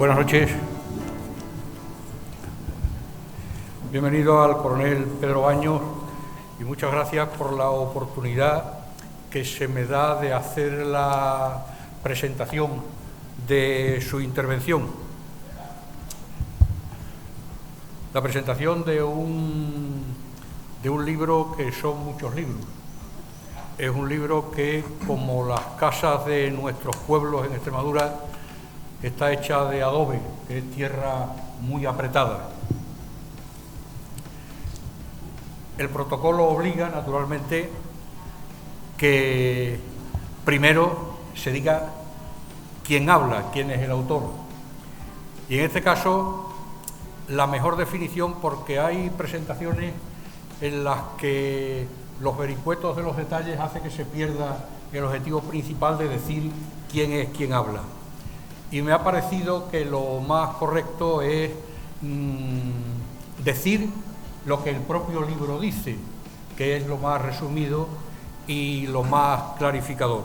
Buenas noches. Bienvenido al coronel Pedro Baños y muchas gracias por la oportunidad que se me da de hacer la presentación de su intervención. La presentación de un libro que son muchos libros. Es un libro que, como las casas de nuestros pueblos en Extremadura, está hecha de adobe, que es tierra muy apretada. El protocolo obliga, naturalmente, que primero se diga quién habla, quién es el autor. Y en este caso, la mejor definición, porque hay presentaciones en las que los vericuetos de los detalles hacen que se pierda el objetivo principal de decir quién es quien habla. Y me ha parecido que lo más correcto es decir lo que el propio libro dice, que es lo más resumido y lo más clarificador.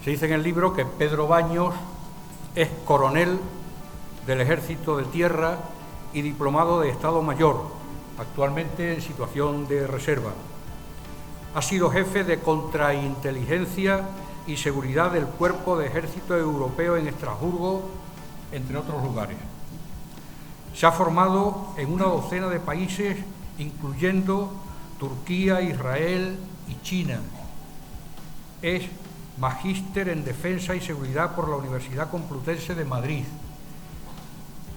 Se dice en el libro que Pedro Baños es coronel del Ejército de Tierra y diplomado de Estado Mayor, actualmente en situación de reserva. Ha sido jefe de contrainteligencia y seguridad del Cuerpo de Ejército Europeo en Estrasburgo, entre otros lugares. Se ha formado en una docena de países, incluyendo Turquía, Israel y China. Es magíster en Defensa y Seguridad por la Universidad Complutense de Madrid.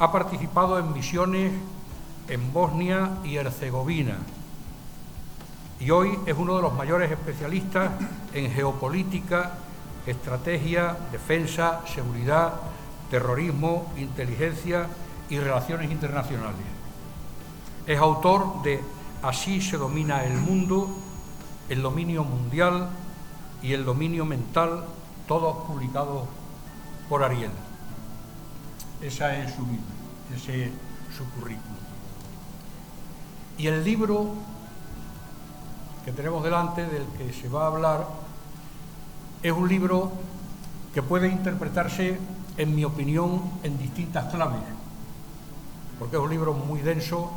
Ha participado en misiones en Bosnia y Herzegovina. Y hoy es uno de los mayores especialistas en geopolítica, estrategia, defensa, seguridad, terrorismo, inteligencia y relaciones internacionales. Es autor de Así se domina el mundo, El dominio mundial y El dominio mental, todos publicados por Ariel. Esa es su vida, ese es su currículum. Y el libro que tenemos delante, del que se va a hablar, es un libro que puede interpretarse, en mi opinión, en distintas claves, porque es un libro muy denso,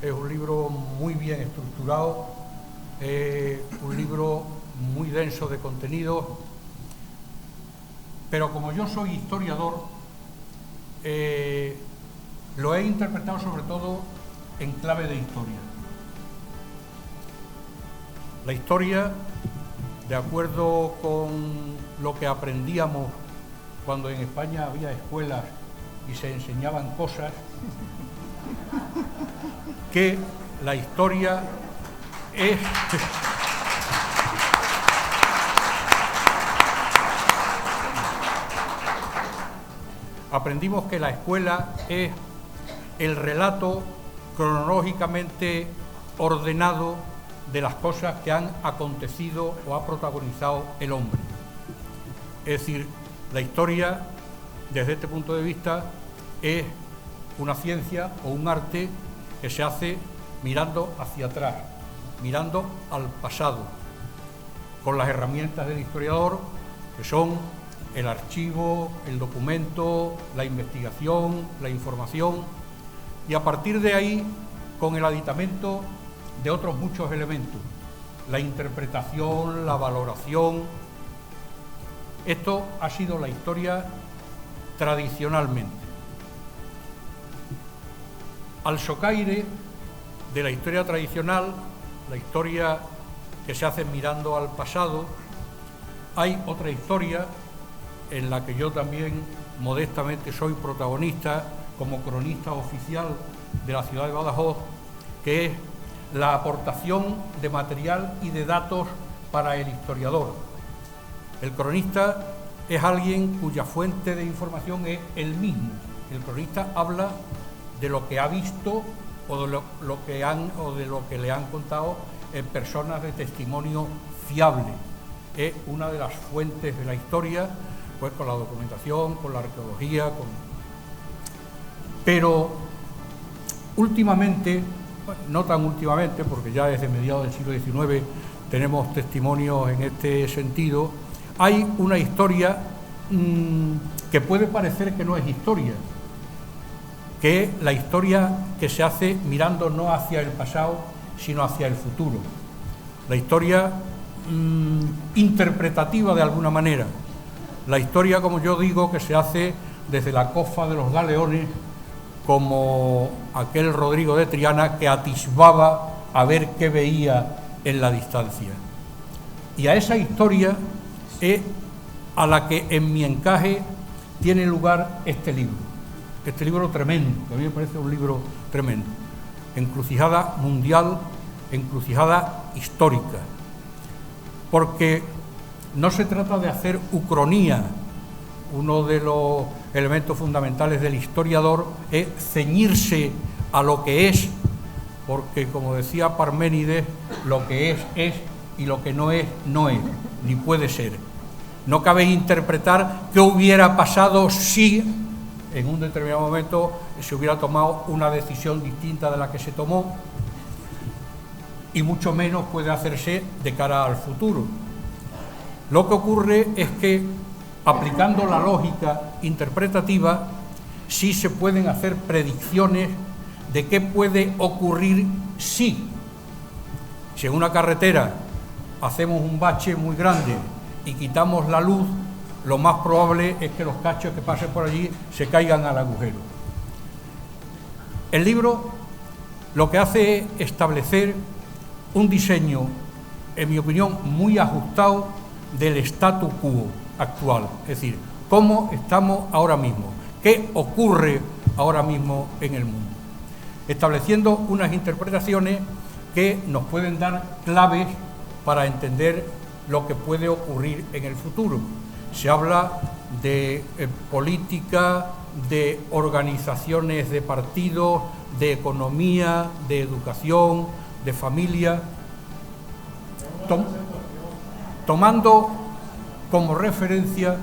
es un libro muy bien estructurado, un libro muy denso de contenidos, pero como yo soy historiador, lo he interpretado sobre todo en clave de historia. La historia, de acuerdo con lo que aprendíamos cuando en España había escuelas y se enseñaban cosas, que la historia es... Aprendimos que la escuela es el relato cronológicamente ordenado de las cosas que han acontecido o ha protagonizado el hombre. Es decir, la historia, desde este punto de vista, es una ciencia o un arte que se hace mirando hacia atrás, mirando al pasado, con las herramientas del historiador, que son el archivo, el documento, la investigación, la información, y a partir de ahí, con el aditamento de otros muchos elementos, la interpretación, la valoración. Esto ha sido la historia tradicionalmente. Al socaire de la historia tradicional, la historia que se hace mirando al pasado, hay otra historia en la que yo también modestamente soy protagonista como cronista oficial de la ciudad de Badajoz, que es la aportación de material y de datos para el historiador. El cronista es alguien cuya fuente de información es el mismo. El cronista habla de lo que ha visto o de lo que le han contado en personas de testimonio fiable. Es una de las fuentes de la historia, pues con la documentación, con la arqueología, Pero últimamente, no tan últimamente, porque ya desde mediados del siglo XIX tenemos testimonios en este sentido, hay una historia que puede parecer que no es historia, que es la historia que se hace mirando no hacia el pasado, sino hacia el futuro. La historia interpretativa de alguna manera. La historia, como yo digo, que se hace desde la cofa de los galeones, como aquel Rodrigo de Triana que atisbaba a ver qué veía en la distancia. Y a esa historia es a la que en mi encaje tiene lugar este libro tremendo, que a mí me parece un libro tremendo, encrucijada mundial, encrucijada histórica, porque no se trata de hacer ucronía. Uno de los elementos fundamentales del historiador es ceñirse a lo que es, porque, como decía Parménides, lo que es y lo que no es, ni puede ser. No cabe interpretar qué hubiera pasado si en un determinado momento se hubiera tomado una decisión distinta de la que se tomó, y mucho menos puede hacerse de cara al futuro. Lo que ocurre es que, aplicando la lógica interpretativa, sí se pueden hacer predicciones de qué puede ocurrir si en una carretera hacemos un bache muy grande y quitamos la luz, lo más probable es que los cachos que pasen por allí se caigan al agujero. El libro lo que hace es establecer un diseño, en mi opinión, muy ajustado del statu quo actual, es decir, cómo estamos ahora mismo, qué ocurre ahora mismo en el mundo, estableciendo unas interpretaciones que nos pueden dar claves para entender lo que puede ocurrir en el futuro. Se habla de política, de organizaciones de partidos, de economía, de educación, de familia, tomando como referencia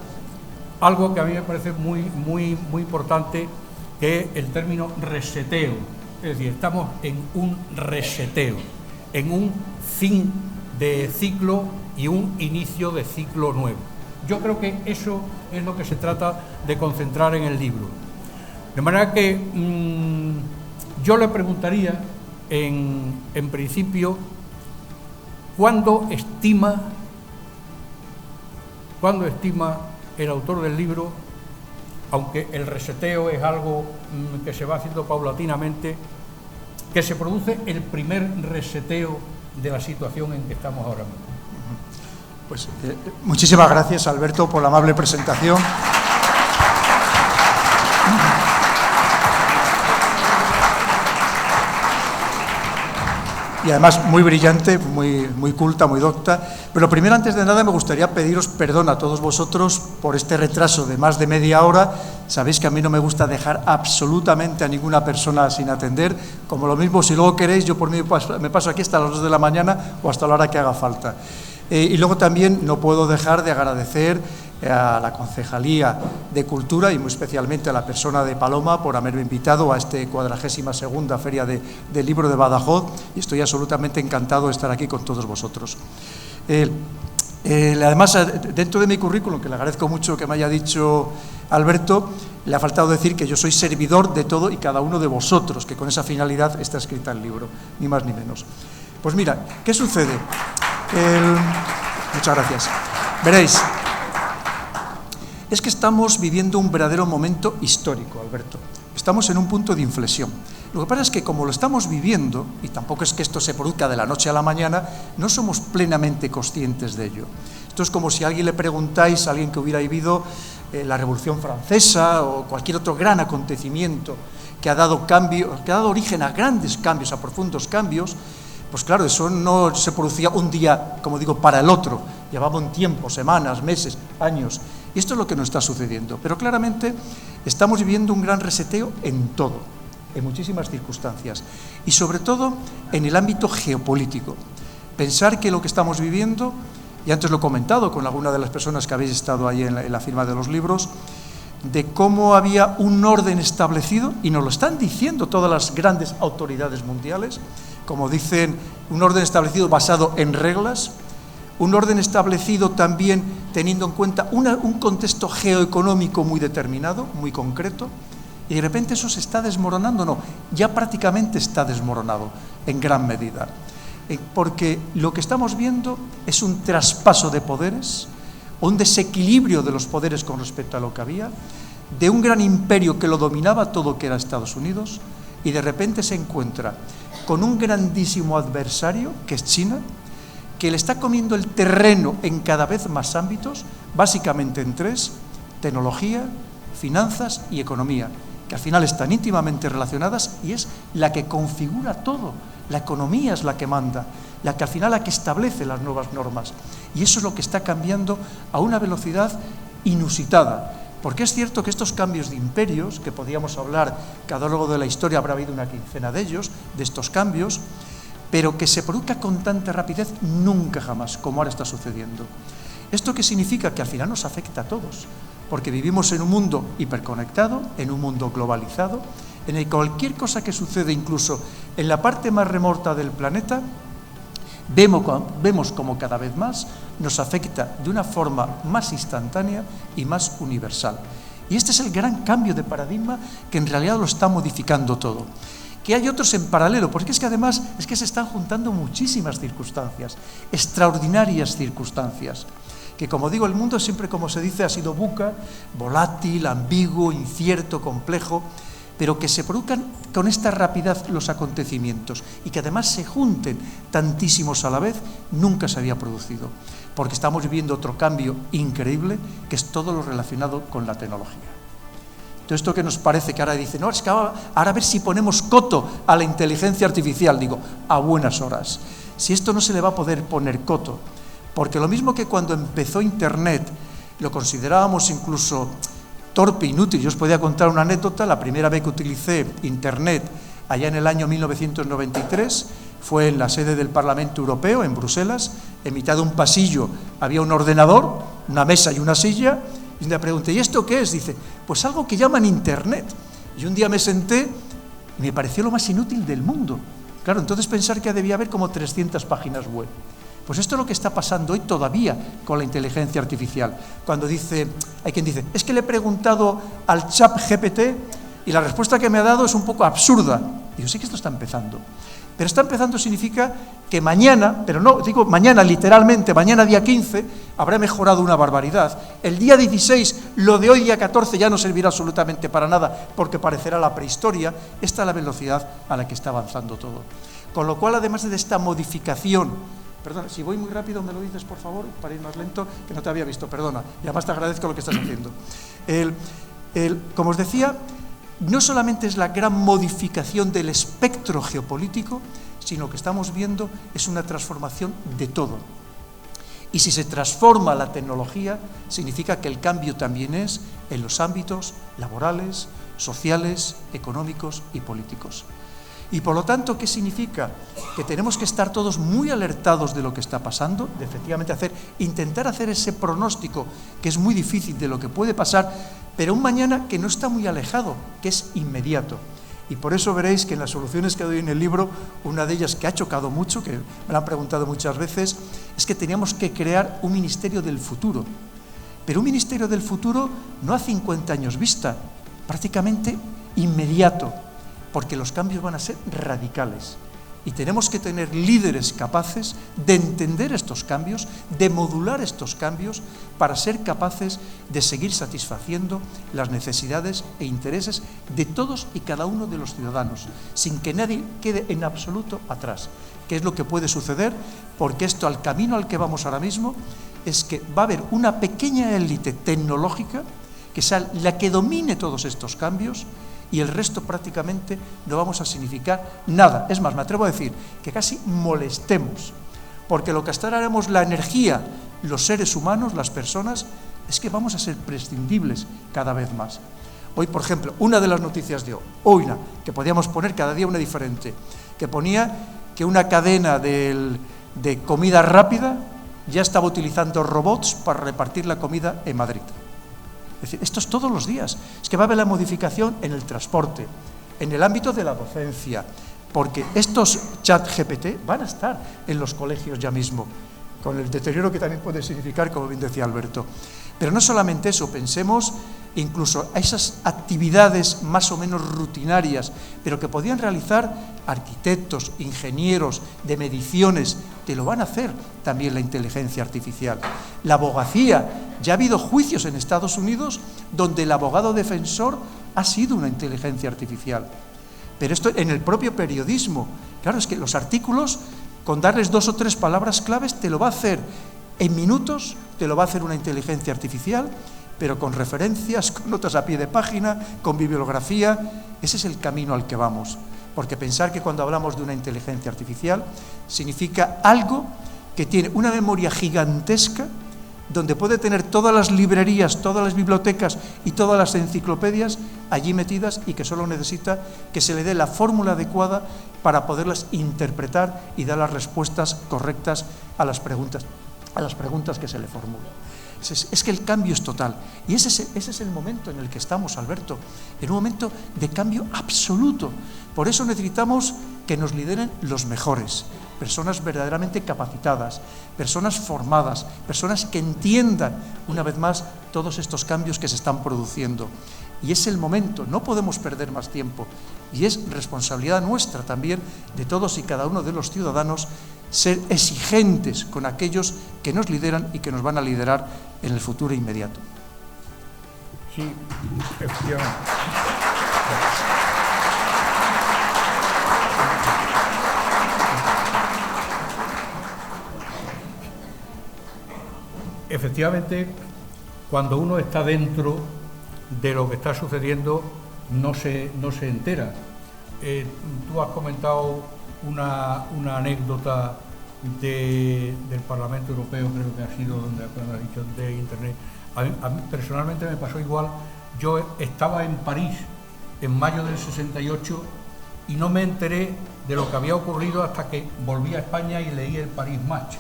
algo que a mí me parece muy importante, que es el término reseteo. Es decir, estamos en un reseteo, en un fin de ciclo y un inicio de ciclo nuevo. Yo creo que eso es lo que se trata de concentrar en el libro. De manera que yo le preguntaría, en principio, ¿cuándo estima el autor del libro, aunque el reseteo es algo que se va haciendo paulatinamente, que se produce el primer reseteo de la situación en que estamos ahora mismo? Pues muchísimas gracias, Alberto, por la amable presentación. Y además muy brillante, muy culta, muy docta. Pero primero, antes de nada, me gustaría pediros perdón a todos vosotros por este retraso de más de media hora. Sabéis que a mí no me gusta dejar absolutamente a ninguna persona sin atender. Como lo mismo, si luego queréis, yo por mí me paso aquí hasta las 2 de la mañana o hasta la hora que haga falta. Y luego también no puedo dejar de agradecer a la Concejalía de Cultura y muy especialmente a la persona de Paloma por haberme invitado a esta 42ª Feria del Libro de Badajoz, y estoy absolutamente encantado de estar aquí con todos vosotros. Además, dentro de mi currículum, que le agradezco mucho que me haya dicho Alberto, le ha faltado decir que yo soy servidor de todo y cada uno de vosotros, que con esa finalidad está escrita el libro, ni más ni menos. Pues mira, ¿qué sucede? Muchas gracias. Veréis, es que estamos viviendo un verdadero momento histórico, Alberto. Estamos en un punto de inflexión. Lo que pasa es que, como lo estamos viviendo, y tampoco es que esto se produzca de la noche a la mañana, no somos plenamente conscientes de ello. Esto es como si a alguien le preguntáis, a alguien que hubiera vivido la Revolución Francesa o cualquier otro gran acontecimiento que ha dado origen a grandes cambios, a profundos cambios. Pues claro, eso no se producía un día, como digo, para el otro. Llevaba un tiempo, semanas, meses, años. Y esto es lo que nos está sucediendo. Pero claramente estamos viviendo un gran reseteo en todo, en muchísimas circunstancias. Y sobre todo en el ámbito geopolítico. Pensar que lo que estamos viviendo, y antes lo he comentado con alguna de las personas que habéis estado ahí en la firma de los libros, de cómo había un orden establecido, y nos lo están diciendo todas las grandes autoridades mundiales, como dicen, un orden establecido basado en reglas, un orden establecido también teniendo en cuenta un contexto geoeconómico muy determinado, muy concreto, y de repente eso se está desmoronando. No, ya prácticamente está desmoronado en gran medida, porque lo que estamos viendo es un traspaso de poderes, un desequilibrio de los poderes con respecto a lo que había, de un gran imperio que lo dominaba todo, que era Estados Unidos, y de repente se encuentra con un grandísimo adversario, que es China, que le está comiendo el terreno en cada vez más ámbitos, básicamente en tres: tecnología, finanzas y economía, que al final están íntimamente relacionadas y es la que configura todo. La economía es la que manda, la que al final la que establece las nuevas normas. Y eso es lo que está cambiando a una velocidad inusitada. Porque es cierto que estos cambios de imperios, que podíamos hablar, que a lo largo de la historia habrá habido una quincena de ellos, de estos cambios, pero que se produzca con tanta rapidez nunca jamás, como ahora está sucediendo. ¿Esto qué significa? Que al final nos afecta a todos, porque vivimos en un mundo hiperconectado, en un mundo globalizado, en el que cualquier cosa que sucede, incluso en la parte más remota del planeta, vemos como cada vez más nos afecta de una forma más instantánea y más universal. Y este es el gran cambio de paradigma que en realidad lo está modificando todo. Que hay otros en paralelo, porque es que además es que se están juntando muchísimas circunstancias, extraordinarias circunstancias, que como digo, el mundo siempre, como se dice, ha sido VUCA, volátil, ambiguo, incierto, complejo, pero que se produzcan con esta rapidez los acontecimientos y que además se junten tantísimos a la vez, nunca se había producido, porque estamos viviendo otro cambio increíble, que es todo lo relacionado con la tecnología. Todo esto que nos parece que ahora dicen, no, es que ahora a ver si ponemos coto a la inteligencia artificial. Digo, a buenas horas. Si esto no se le va a poder poner coto, porque lo mismo que cuando empezó Internet, lo considerábamos incluso torpe, inútil. Yo os podía contar una anécdota. La primera vez que utilicé Internet, allá en el año 1993, fue en la sede del Parlamento Europeo, en Bruselas. En mitad de un pasillo había un ordenador, una mesa y una silla. Y un día pregunté, ¿y esto qué es? Dice, pues algo que llaman Internet. Y un día me senté y me pareció lo más inútil del mundo. Claro, entonces pensar que debía haber como 300 páginas web. Pues esto es lo que está pasando hoy todavía con la inteligencia artificial. Cuando hay quien dice, es que le he preguntado al ChatGPT y la respuesta que me ha dado es un poco absurda. Y yo sé que esto está empezando. Pero está empezando significa que mañana, pero no, digo mañana literalmente, mañana día 15, habrá mejorado una barbaridad. El día 16, lo de hoy día 14 ya no servirá absolutamente para nada porque parecerá la prehistoria. Esta es la velocidad a la que está avanzando todo. Con lo cual, además de esta modificación, perdona, si voy muy rápido me lo dices por favor, para ir más lento, que no te había visto, perdona, y además te agradezco lo que estás haciendo. Como os decía, no solamente es la gran modificación del espectro geopolítico, sino que estamos viendo es una transformación de todo. Y si se transforma la tecnología, significa que el cambio también es en los ámbitos laborales, sociales, económicos y políticos. Y por lo tanto, ¿qué significa? Que tenemos que estar todos muy alertados de lo que está pasando, de efectivamente intentar hacer ese pronóstico, que es muy difícil, de lo que puede pasar, pero un mañana que no está muy alejado, que es inmediato. Y por eso veréis que en las soluciones que doy en el libro, una de ellas que ha chocado mucho, que me lo han preguntado muchas veces, es que teníamos que crear un ministerio del futuro. Pero un ministerio del futuro no a 50 años vista, prácticamente inmediato, porque los cambios van a ser radicales. Y tenemos que tener líderes capaces de entender estos cambios, de modular estos cambios, para ser capaces de seguir satisfaciendo las necesidades e intereses de todos y cada uno de los ciudadanos, sin que nadie quede en absoluto atrás. ¿Qué es lo que puede suceder? Porque esto, al camino al que vamos ahora mismo, es que va a haber una pequeña élite tecnológica que sea la que domine todos estos cambios, y el resto prácticamente no vamos a significar nada. Es más, me atrevo a decir que casi molestemos, porque lo que hasta ahora haremos la energía, los seres humanos, las personas, es que vamos a ser prescindibles cada vez más. Hoy, por ejemplo, una de las noticias de hoy, que podíamos poner cada día una diferente, que ponía que una cadena de comida rápida ya estaba utilizando robots para repartir la comida en Madrid. Es decir, esto es todos los días. Es que va a haber la modificación en el transporte, en el ámbito de la docencia, porque estos ChatGPT van a estar en los colegios ya mismo. con el deterioro que también puede significar, como bien decía Alberto. Pero no solamente eso, pensemos incluso a esas actividades más o menos rutinarias, pero que podían realizar arquitectos, ingenieros, de mediciones, te lo van a hacer también la inteligencia artificial. La abogacía, ya ha habido juicios en Estados Unidos donde el abogado defensor ha sido una inteligencia artificial. Pero esto en el propio periodismo, claro, es que los artículos, con darles 2 o 3 palabras claves, te lo va a hacer en minutos, te lo va a hacer una inteligencia artificial, pero con referencias, con notas a pie de página, con bibliografía. Ese es el camino al que vamos. Porque pensar que cuando hablamos de una inteligencia artificial significa algo que tiene una memoria gigantesca, donde puede tener todas las librerías, todas las bibliotecas y todas las enciclopedias allí metidas, y que solo necesita que se le dé la fórmula adecuada para poderlas interpretar y dar las respuestas correctas a las preguntas que se le formulan. Es que el cambio es total, y ese es el momento en el que estamos, Alberto, en un momento de cambio absoluto. Por eso necesitamos que nos lideren los mejores, personas verdaderamente capacitadas, personas formadas, personas que entiendan, una vez más, todos estos cambios que se están produciendo. Y es el momento, no podemos perder más tiempo, y es responsabilidad nuestra también, de todos y cada uno de los ciudadanos, ser exigentes con aquellos que nos lideran y que nos van a liderar en el futuro inmediato. Sí, efectivamente. Efectivamente, cuando uno está dentro de lo que está sucediendo, no se entera. Tú has comentado una anécdota del Parlamento Europeo, creo que ha sido donde has dicho, de Internet. A mí personalmente me pasó igual. Yo estaba en París en mayo del 68 y no me enteré de lo que había ocurrido hasta que volví a España y leí el Paris Match.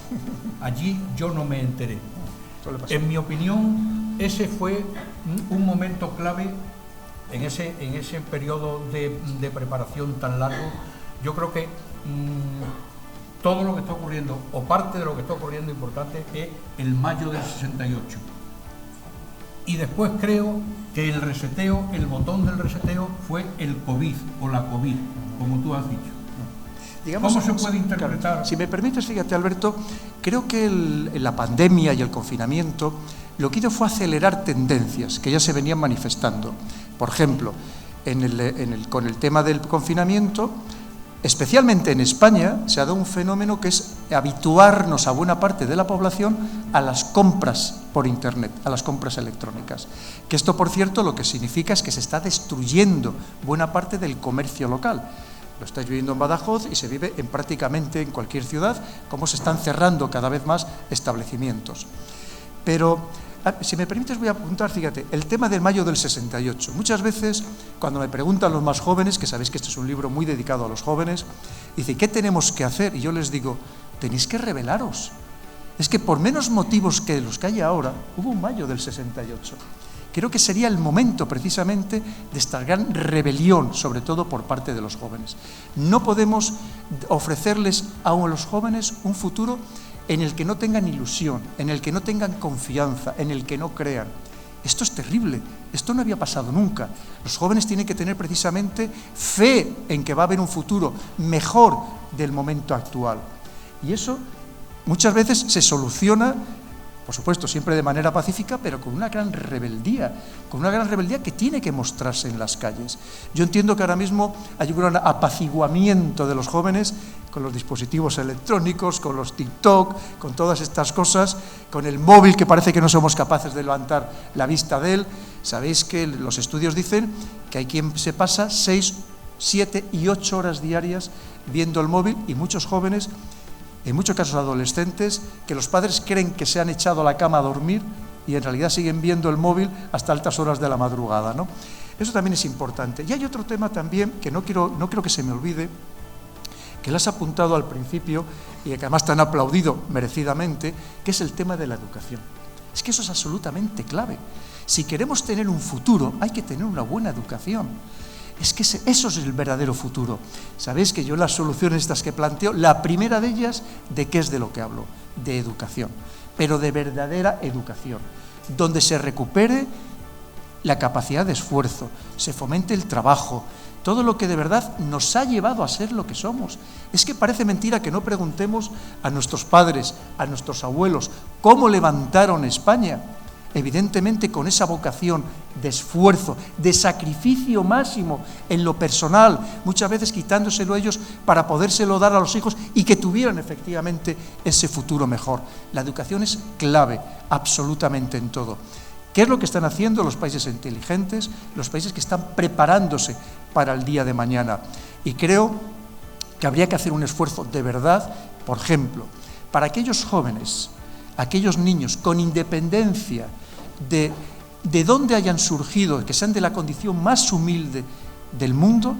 Allí yo no me enteré. En mi opinión, ese fue un momento clave en ese periodo de preparación tan largo. Yo creo que todo lo que está ocurriendo, o parte de lo que está ocurriendo importante, es el mayo del 68. Y después creo que el reseteo, el botón del reseteo, fue el COVID o la COVID, como tú has dicho. Digamos, ¿cómo se puede interpretar? Claro, si me permites, fíjate, Alberto, creo que la pandemia y el confinamiento lo que hizo fue acelerar tendencias que ya se venían manifestando. Por ejemplo, con el tema del confinamiento, especialmente en España, se ha dado un fenómeno que es habituarnos a buena parte de la población a las compras por Internet, a las compras electrónicas. Que esto, por cierto, lo que significa es que se está destruyendo buena parte del comercio local. Lo estáis viviendo en Badajoz y se vive prácticamente en cualquier ciudad, cómo se están cerrando cada vez más establecimientos. Pero, si me permites, voy a apuntar, fíjate, el tema del mayo del 68. Muchas veces, cuando me preguntan los más jóvenes, que sabéis que este es un libro muy dedicado a los jóvenes, dicen, ¿qué tenemos que hacer? Y yo les digo, tenéis que rebelaros. Es que por menos motivos que los que hay ahora, hubo un mayo del 68. Creo que sería el momento precisamente de esta gran rebelión, sobre todo por parte de los jóvenes. No podemos ofrecerles a los jóvenes un futuro en el que no tengan ilusión, en el que no tengan confianza, en el que no crean. Esto es terrible, esto no había pasado nunca. Los jóvenes tienen que tener precisamente fe en que va a haber un futuro mejor del momento actual. Y eso muchas veces se soluciona, por supuesto, siempre de manera pacífica, pero con una gran rebeldía que tiene que mostrarse en las calles. Yo entiendo que ahora mismo hay un gran apaciguamiento de los jóvenes con los dispositivos electrónicos, con los TikTok, con todas estas cosas, con el móvil que parece que no somos capaces de levantar la vista de él. Sabéis que los estudios dicen que hay quien se pasa 6, 7 y 8 horas diarias viendo el móvil, y muchos jóvenes, en muchos casos adolescentes, que los padres creen que se han echado a la cama a dormir y en realidad siguen viendo el móvil hasta altas horas de la madrugada, ¿no? Eso también es importante. Y hay otro tema también que no creo que se me olvide, que lo has apuntado al principio y que además te han aplaudido merecidamente, que es el tema de la educación. Es que eso es absolutamente clave. Si queremos tener un futuro, hay que tener una buena educación. Es que eso es el verdadero futuro. Sabéis que yo las soluciones estas que planteo, la primera de ellas, ¿de qué es de lo que hablo? De educación, pero de verdadera educación, donde se recupere la capacidad de esfuerzo, se fomente el trabajo, todo lo que de verdad nos ha llevado a ser lo que somos. Es que parece mentira que no preguntemos a nuestros padres, a nuestros abuelos, cómo levantaron España. Evidentemente con esa vocación de esfuerzo, de sacrificio máximo en lo personal, muchas veces quitándoselo a ellos para podérselo dar a los hijos y que tuvieran efectivamente ese futuro mejor. La educación es clave absolutamente en todo. ¿Qué es lo que están haciendo los países inteligentes, los países que están preparándose para el día de mañana? Y creo que habría que hacer un esfuerzo de verdad, por ejemplo, para aquellos jóvenes, aquellos niños, con independencia de dónde hayan surgido, que sean de la condición más humilde del mundo,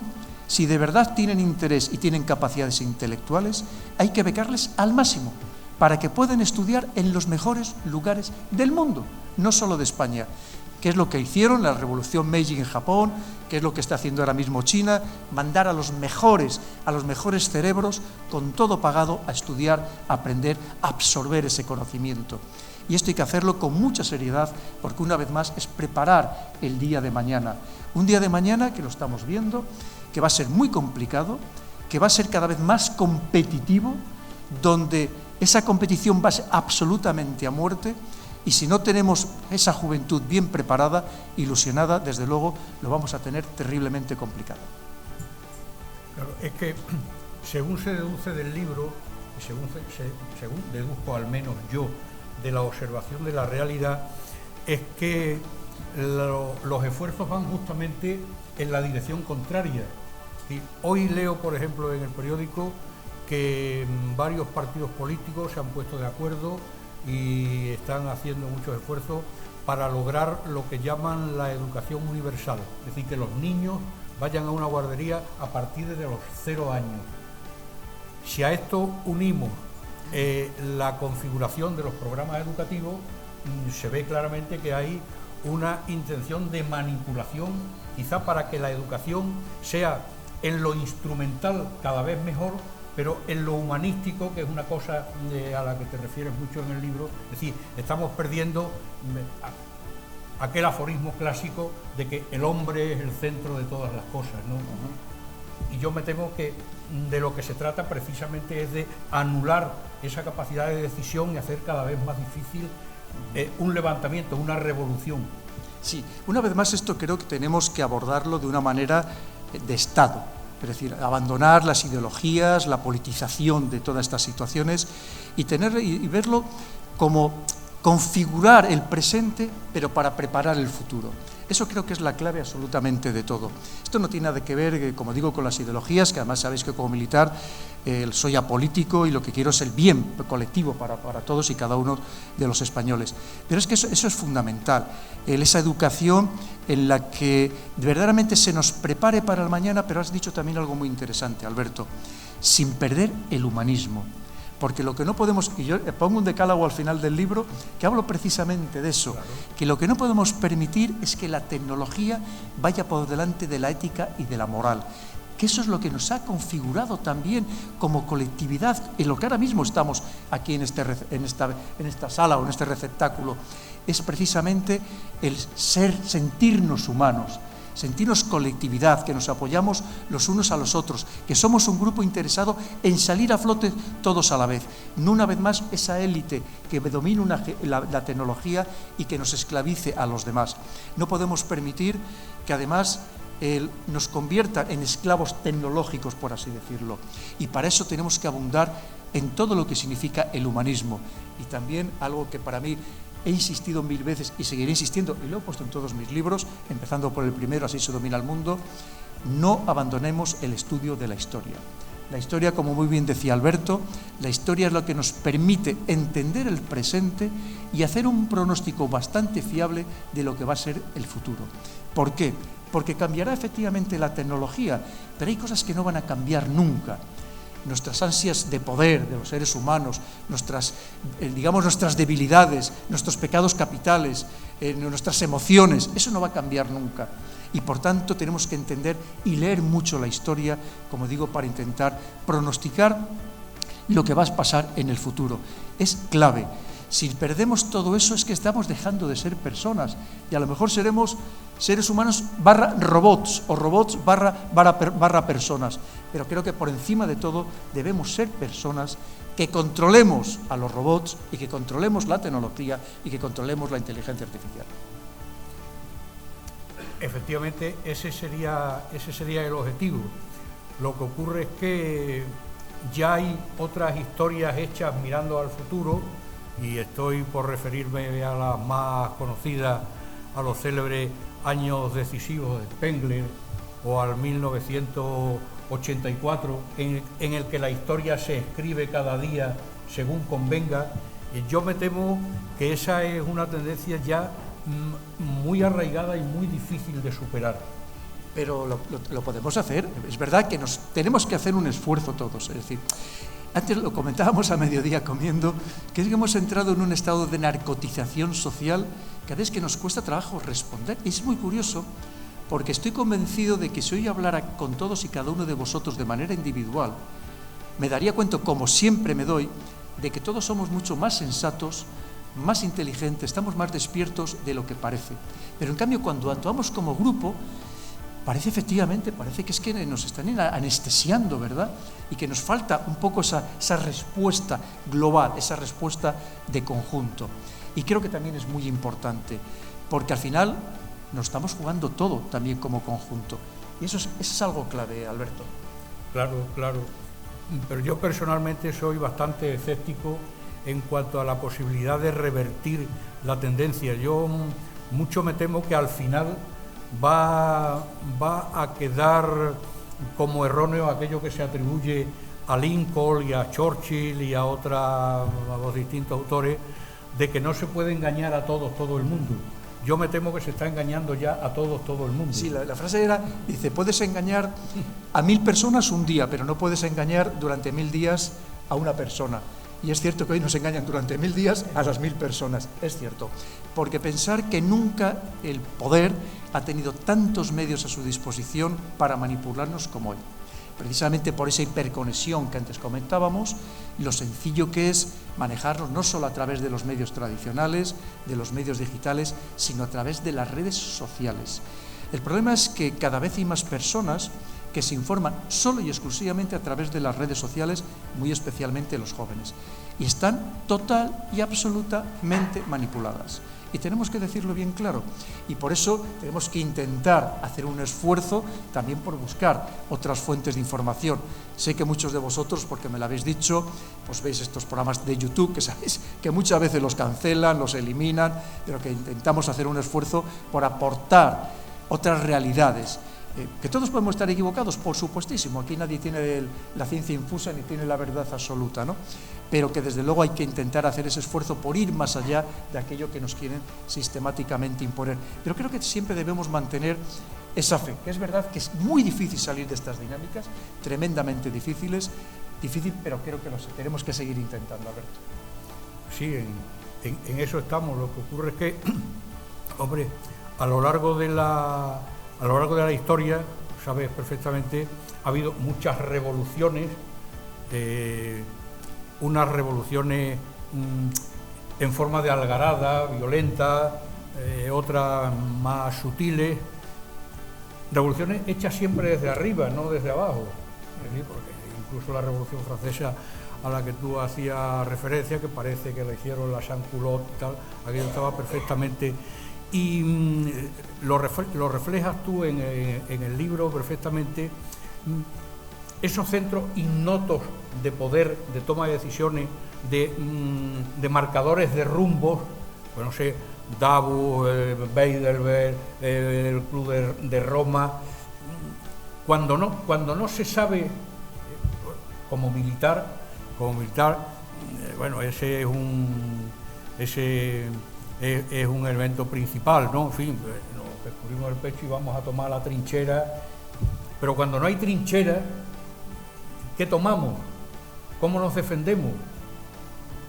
si de verdad tienen interés y tienen capacidades intelectuales, hay que becarles al máximo para que puedan estudiar en los mejores lugares del mundo, no solo de España. ¿Qué es lo que hicieron la revolución Meiji en Japón? ¿Qué es lo que está haciendo ahora mismo China? Mandar a los mejores cerebros, con todo pagado, a estudiar, a aprender, a absorber ese conocimiento. Y esto hay que hacerlo con mucha seriedad, porque una vez más es preparar el día de mañana. Un día de mañana que lo estamos viendo, que va a ser muy complicado, que va a ser cada vez más competitivo, donde esa competición va a ser absolutamente a muerte, y si no tenemos esa juventud bien preparada, ilusionada, desde luego lo vamos a tener terriblemente complicado. Claro, es que según se deduce del libro, y según deduzco al menos yo de la observación de la realidad, es que los esfuerzos van justamente en la dirección contraria. Y hoy leo, por ejemplo, en el periódico que varios partidos políticos se han puesto de acuerdo y están haciendo muchos esfuerzos para lograr lo que llaman la educación universal, es decir, que los niños vayan a una guardería a partir de los 0 años. Si a esto unimos la configuración de los programas educativos, se ve claramente que hay una intención de manipulación, quizá para que la educación sea en lo instrumental cada vez mejor, pero en lo humanístico, que es una cosa a la que te refieres mucho en el libro, es decir, estamos perdiendo aquel aforismo clásico de que el hombre es el centro de todas las cosas, ¿no? Y yo me temo que de lo que se trata precisamente es de anular esa capacidad de decisión y hacer cada vez más difícil un levantamiento, una revolución. Sí, una vez más esto creo que tenemos que abordarlo de una manera de Estado. Es decir, abandonar las ideologías, la politización de todas estas situaciones y verlo como configurar el presente, pero para preparar el futuro. Eso creo que es la clave absolutamente de todo. Esto no tiene nada que ver, como digo, con las ideologías, que además sabéis que como militar soy apolítico y lo que quiero es el bien colectivo para todos y cada uno de los españoles. Pero es que eso es fundamental, esa educación en la que verdaderamente se nos prepare para el mañana, pero has dicho también algo muy interesante, Alberto, sin perder el humanismo. Porque lo que no podemos, y yo pongo un decálogo al final del libro que hablo precisamente de eso, claro, que lo que no podemos permitir es que la tecnología vaya por delante de la ética y de la moral, que eso es lo que nos ha configurado también como colectividad, en lo que ahora mismo estamos aquí en esta sala o en este receptáculo, es precisamente el sentirnos humanos, sentirnos colectividad, que nos apoyamos los unos a los otros, que somos un grupo interesado en salir a flote todos a la vez, no una vez más esa élite que domina la tecnología y que nos esclavice a los demás. No podemos permitir que además nos convierta en esclavos tecnológicos, por así decirlo, y para eso tenemos que abundar en todo lo que significa el humanismo. Y también algo que para mí he insistido 1000 veces y seguiré insistiendo, y lo he puesto en todos mis libros, empezando por el primero, Así se domina el mundo: no abandonemos el estudio de la historia. La historia, como muy bien decía Alberto, la historia es lo que nos permite entender el presente y hacer un pronóstico bastante fiable de lo que va a ser el futuro. ¿Por qué? Porque cambiará efectivamente la tecnología, pero hay cosas que no van a cambiar nunca. Nuestras ansias de poder de los seres humanos, nuestras debilidades, nuestros pecados capitales, en nuestras emociones. Eso no va a cambiar nunca. Y por tanto tenemos que entender y leer mucho la historia, como digo, para intentar pronosticar lo que va a pasar en el futuro. Es clave. Si perdemos todo eso es que estamos dejando de ser personas y a lo mejor seremos seres humanos barra robots o robots barra personas. Pero creo que por encima de todo debemos ser personas que controlemos a los robots y que controlemos la tecnología y que controlemos la inteligencia artificial. Efectivamente, ese sería el objetivo. Lo que ocurre es que ya hay otras historias hechas mirando al futuro, y estoy por referirme a las más conocidas, a los célebres años decisivos de Spengler o al 1984, en el que la historia se escribe cada día según convenga. Y yo me temo que esa es una tendencia ya muy arraigada y muy difícil de superar. Pero lo podemos hacer. Es verdad que tenemos que hacer un esfuerzo todos. Es decir, antes lo comentábamos a mediodía comiendo, que es que hemos entrado en un estado de narcotización social que a veces que nos cuesta trabajo responder. Y es muy curioso, porque estoy convencido de que si hoy hablara con todos y cada uno de vosotros de manera individual, me daría cuenta, como siempre me doy, de que todos somos mucho más sensatos, más inteligentes, estamos más despiertos de lo que parece. Pero en cambio, cuando actuamos como grupo, parece que es que nos están anestesiando, ¿verdad? Y que nos falta un poco esa respuesta global, esa respuesta de conjunto. Y creo que también es muy importante, porque al final nos estamos jugando todo también como conjunto. Y eso es algo clave, Alberto. Claro. Pero yo personalmente soy bastante escéptico en cuanto a la posibilidad de revertir la tendencia. Yo mucho me temo que al final va a quedar como erróneo aquello que se atribuye a Lincoln y a Churchill y a los distintos autores, de que no se puede engañar a todos, todo el mundo. Yo me temo que se está engañando ya a todos, todo el mundo. Sí, la frase dice, puedes engañar a 1000 personas un día, pero no puedes engañar durante 1000 días a una persona. Y es cierto que hoy nos engañan durante 1000 días a las 1000 personas, es cierto. Porque pensar que nunca el poder ha tenido tantos medios a su disposición para manipularnos como hoy. Precisamente por esa hiperconexión que antes comentábamos, lo sencillo que es manejarnos no solo a través de los medios tradicionales, de los medios digitales, sino a través de las redes sociales. El problema es que cada vez hay más personas que se informan solo y exclusivamente a través de las redes sociales, muy especialmente los jóvenes, y están total y absolutamente manipuladas. Y tenemos que decirlo bien claro, y por eso tenemos que intentar hacer un esfuerzo también por buscar otras fuentes de información. Sé que muchos de vosotros, porque me lo habéis dicho, pues veis estos programas de YouTube, que sabéis que muchas veces los cancelan, los eliminan, pero que intentamos hacer un esfuerzo por aportar otras realidades. Que todos podemos estar equivocados, por supuestísimo, aquí nadie tiene la ciencia infusa ni tiene la verdad absoluta, ¿no? Pero que desde luego hay que intentar hacer ese esfuerzo por ir más allá de aquello que nos quieren sistemáticamente imponer. Pero creo que siempre debemos mantener esa fe, que es verdad que es muy difícil salir de estas dinámicas, tremendamente difícil, pero creo que tenemos que seguir intentando, Alberto. Sí, en eso estamos. Lo que ocurre es que, hombre, a lo largo de la historia, sabes perfectamente, ha habido muchas revoluciones, unas revoluciones en forma de algarada, violenta, otras más sutiles, revoluciones hechas siempre desde arriba, no desde abajo. Porque incluso la Revolución Francesa, a la que tú hacías referencia, que parece que la hicieron la Sans-Culotte y tal, aquello estaba perfectamente. Y lo reflejas tú en el libro perfectamente, esos centros ignotos de poder, de toma de decisiones, de marcadores de rumbos, pues no sé, Davos, Heidelberg, el Club de Roma. Cuando no se sabe, como militar, bueno, ese es un elemento principal, ¿no? En fin, nos descubrimos el pecho y vamos a tomar la trinchera. Pero cuando no hay trinchera, ¿qué tomamos? ¿Cómo nos defendemos?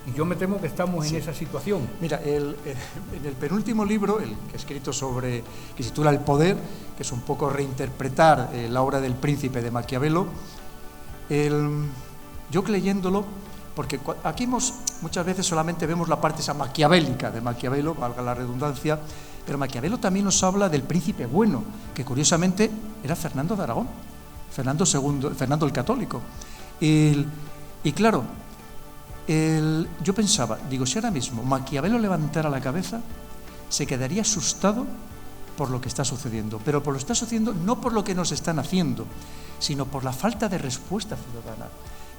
Y yo me temo que estamos en esa situación. Mira, en el penúltimo libro, el que he escrito que se titula El poder, que es un poco reinterpretar la obra del Príncipe de Maquiavelo, yo leyéndolo, porque aquí muchas veces solamente vemos la parte esa maquiavélica de Maquiavelo, valga la redundancia, pero Maquiavelo también nos habla del príncipe bueno, que curiosamente era Fernando de Aragón, Fernando el Católico. Y claro, yo pensaba, digo, si ahora mismo Maquiavelo levantara la cabeza, se quedaría asustado por lo que está sucediendo, pero por lo que está sucediendo no por lo que nos están haciendo, sino por la falta de respuesta ciudadana.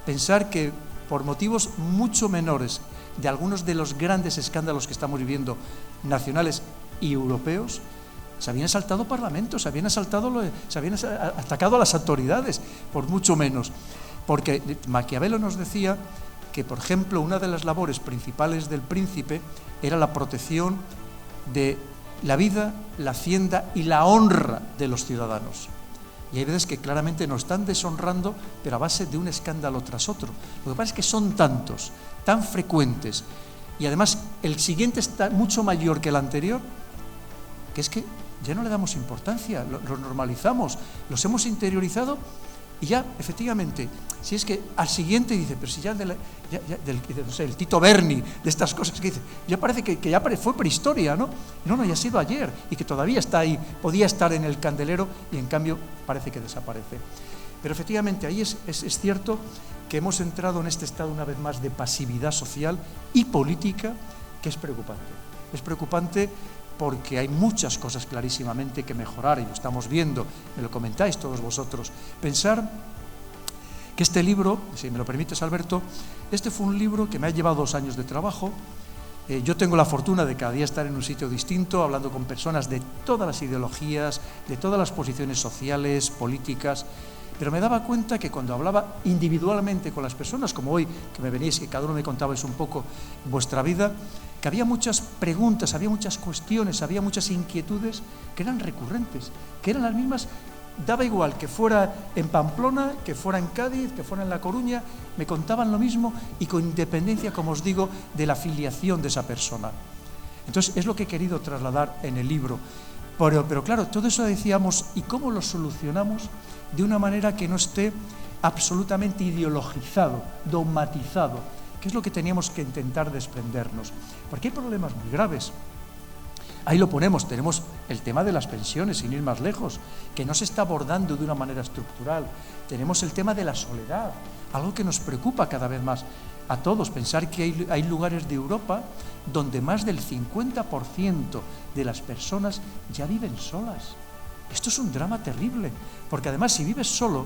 Pensar que por motivos mucho menores de algunos de los grandes escándalos que estamos viviendo, nacionales y europeos, se habían asaltado parlamentos, se habían atacado a las autoridades, por mucho menos. Porque Maquiavelo nos decía que, por ejemplo, una de las labores principales del príncipe era la protección de la vida, la hacienda y la honra de los ciudadanos. Y hay veces que claramente nos están deshonrando, pero a base de un escándalo tras otro. Lo que pasa es que son tantos, tan frecuentes, y además el siguiente está mucho mayor que el anterior, que es que ya no le damos importancia, lo normalizamos, los hemos interiorizado y ya, efectivamente, si es que al siguiente dice, pero si ya no sé, el Tito Berni, de estas cosas que dice, ya parece que ya fue prehistoria, ¿no? No, ya ha sido ayer y que todavía está ahí, podía estar en el candelero y en cambio parece que desaparece. Pero efectivamente ahí es cierto que hemos entrado en este estado una vez más de pasividad social y política que es preocupante. Es preocupante porque hay muchas cosas clarísimamente que mejorar y lo estamos viendo, me lo comentáis todos vosotros. Pensar que este libro, si me lo permites, Alberto, este fue un libro que me ha llevado 2 años de trabajo. Yo tengo la fortuna de cada día estar en un sitio distinto, hablando con personas de todas las ideologías, de todas las posiciones sociales, políticas, pero me daba cuenta que cuando hablaba individualmente con las personas, como hoy, que me venís, que cada uno me contabais un poco vuestra vida, que había muchas preguntas, había muchas cuestiones, había muchas inquietudes que eran recurrentes, que eran las mismas. Daba igual que fuera en Pamplona, que fuera en Cádiz, que fuera en La Coruña, me contaban lo mismo y con independencia, como os digo, de la filiación de esa persona. Entonces, es lo que he querido trasladar en el libro. Pero claro, todo eso decíamos, ¿y cómo lo solucionamos de una manera que no esté absolutamente ideologizado, dogmatizado? ¿Qué es lo que teníamos que intentar desprendernos? Porque hay problemas muy graves. Ahí lo ponemos, tenemos el tema de las pensiones, sin ir más lejos, que no se está abordando de una manera estructural. Tenemos el tema de la soledad, algo que nos preocupa cada vez más a todos. Pensar que hay lugares de Europa donde más del 50% de las personas ya viven solas. Esto es un drama terrible, porque además si vives solo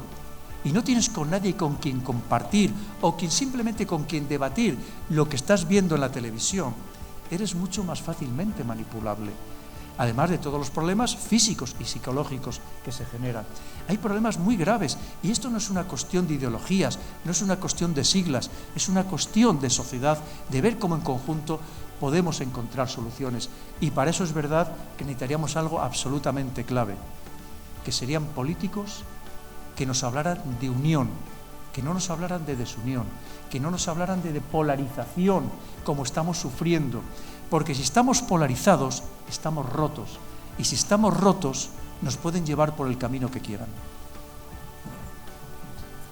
y no tienes con nadie con quien compartir o simplemente con quien debatir lo que estás viendo en la televisión, eres mucho más fácilmente manipulable, además de todos los problemas físicos y psicológicos que se generan. Hay problemas muy graves y esto no es una cuestión de ideologías, no es una cuestión de siglas, es una cuestión de sociedad, de ver cómo en conjunto podemos encontrar soluciones. Y para eso es verdad que necesitaríamos algo absolutamente clave, que serían políticos que nos hablaran de unión, que no nos hablaran de desunión, que no nos hablaran de polarización, como estamos sufriendo. Porque si estamos polarizados, estamos rotos. Y si estamos rotos, nos pueden llevar por el camino que quieran.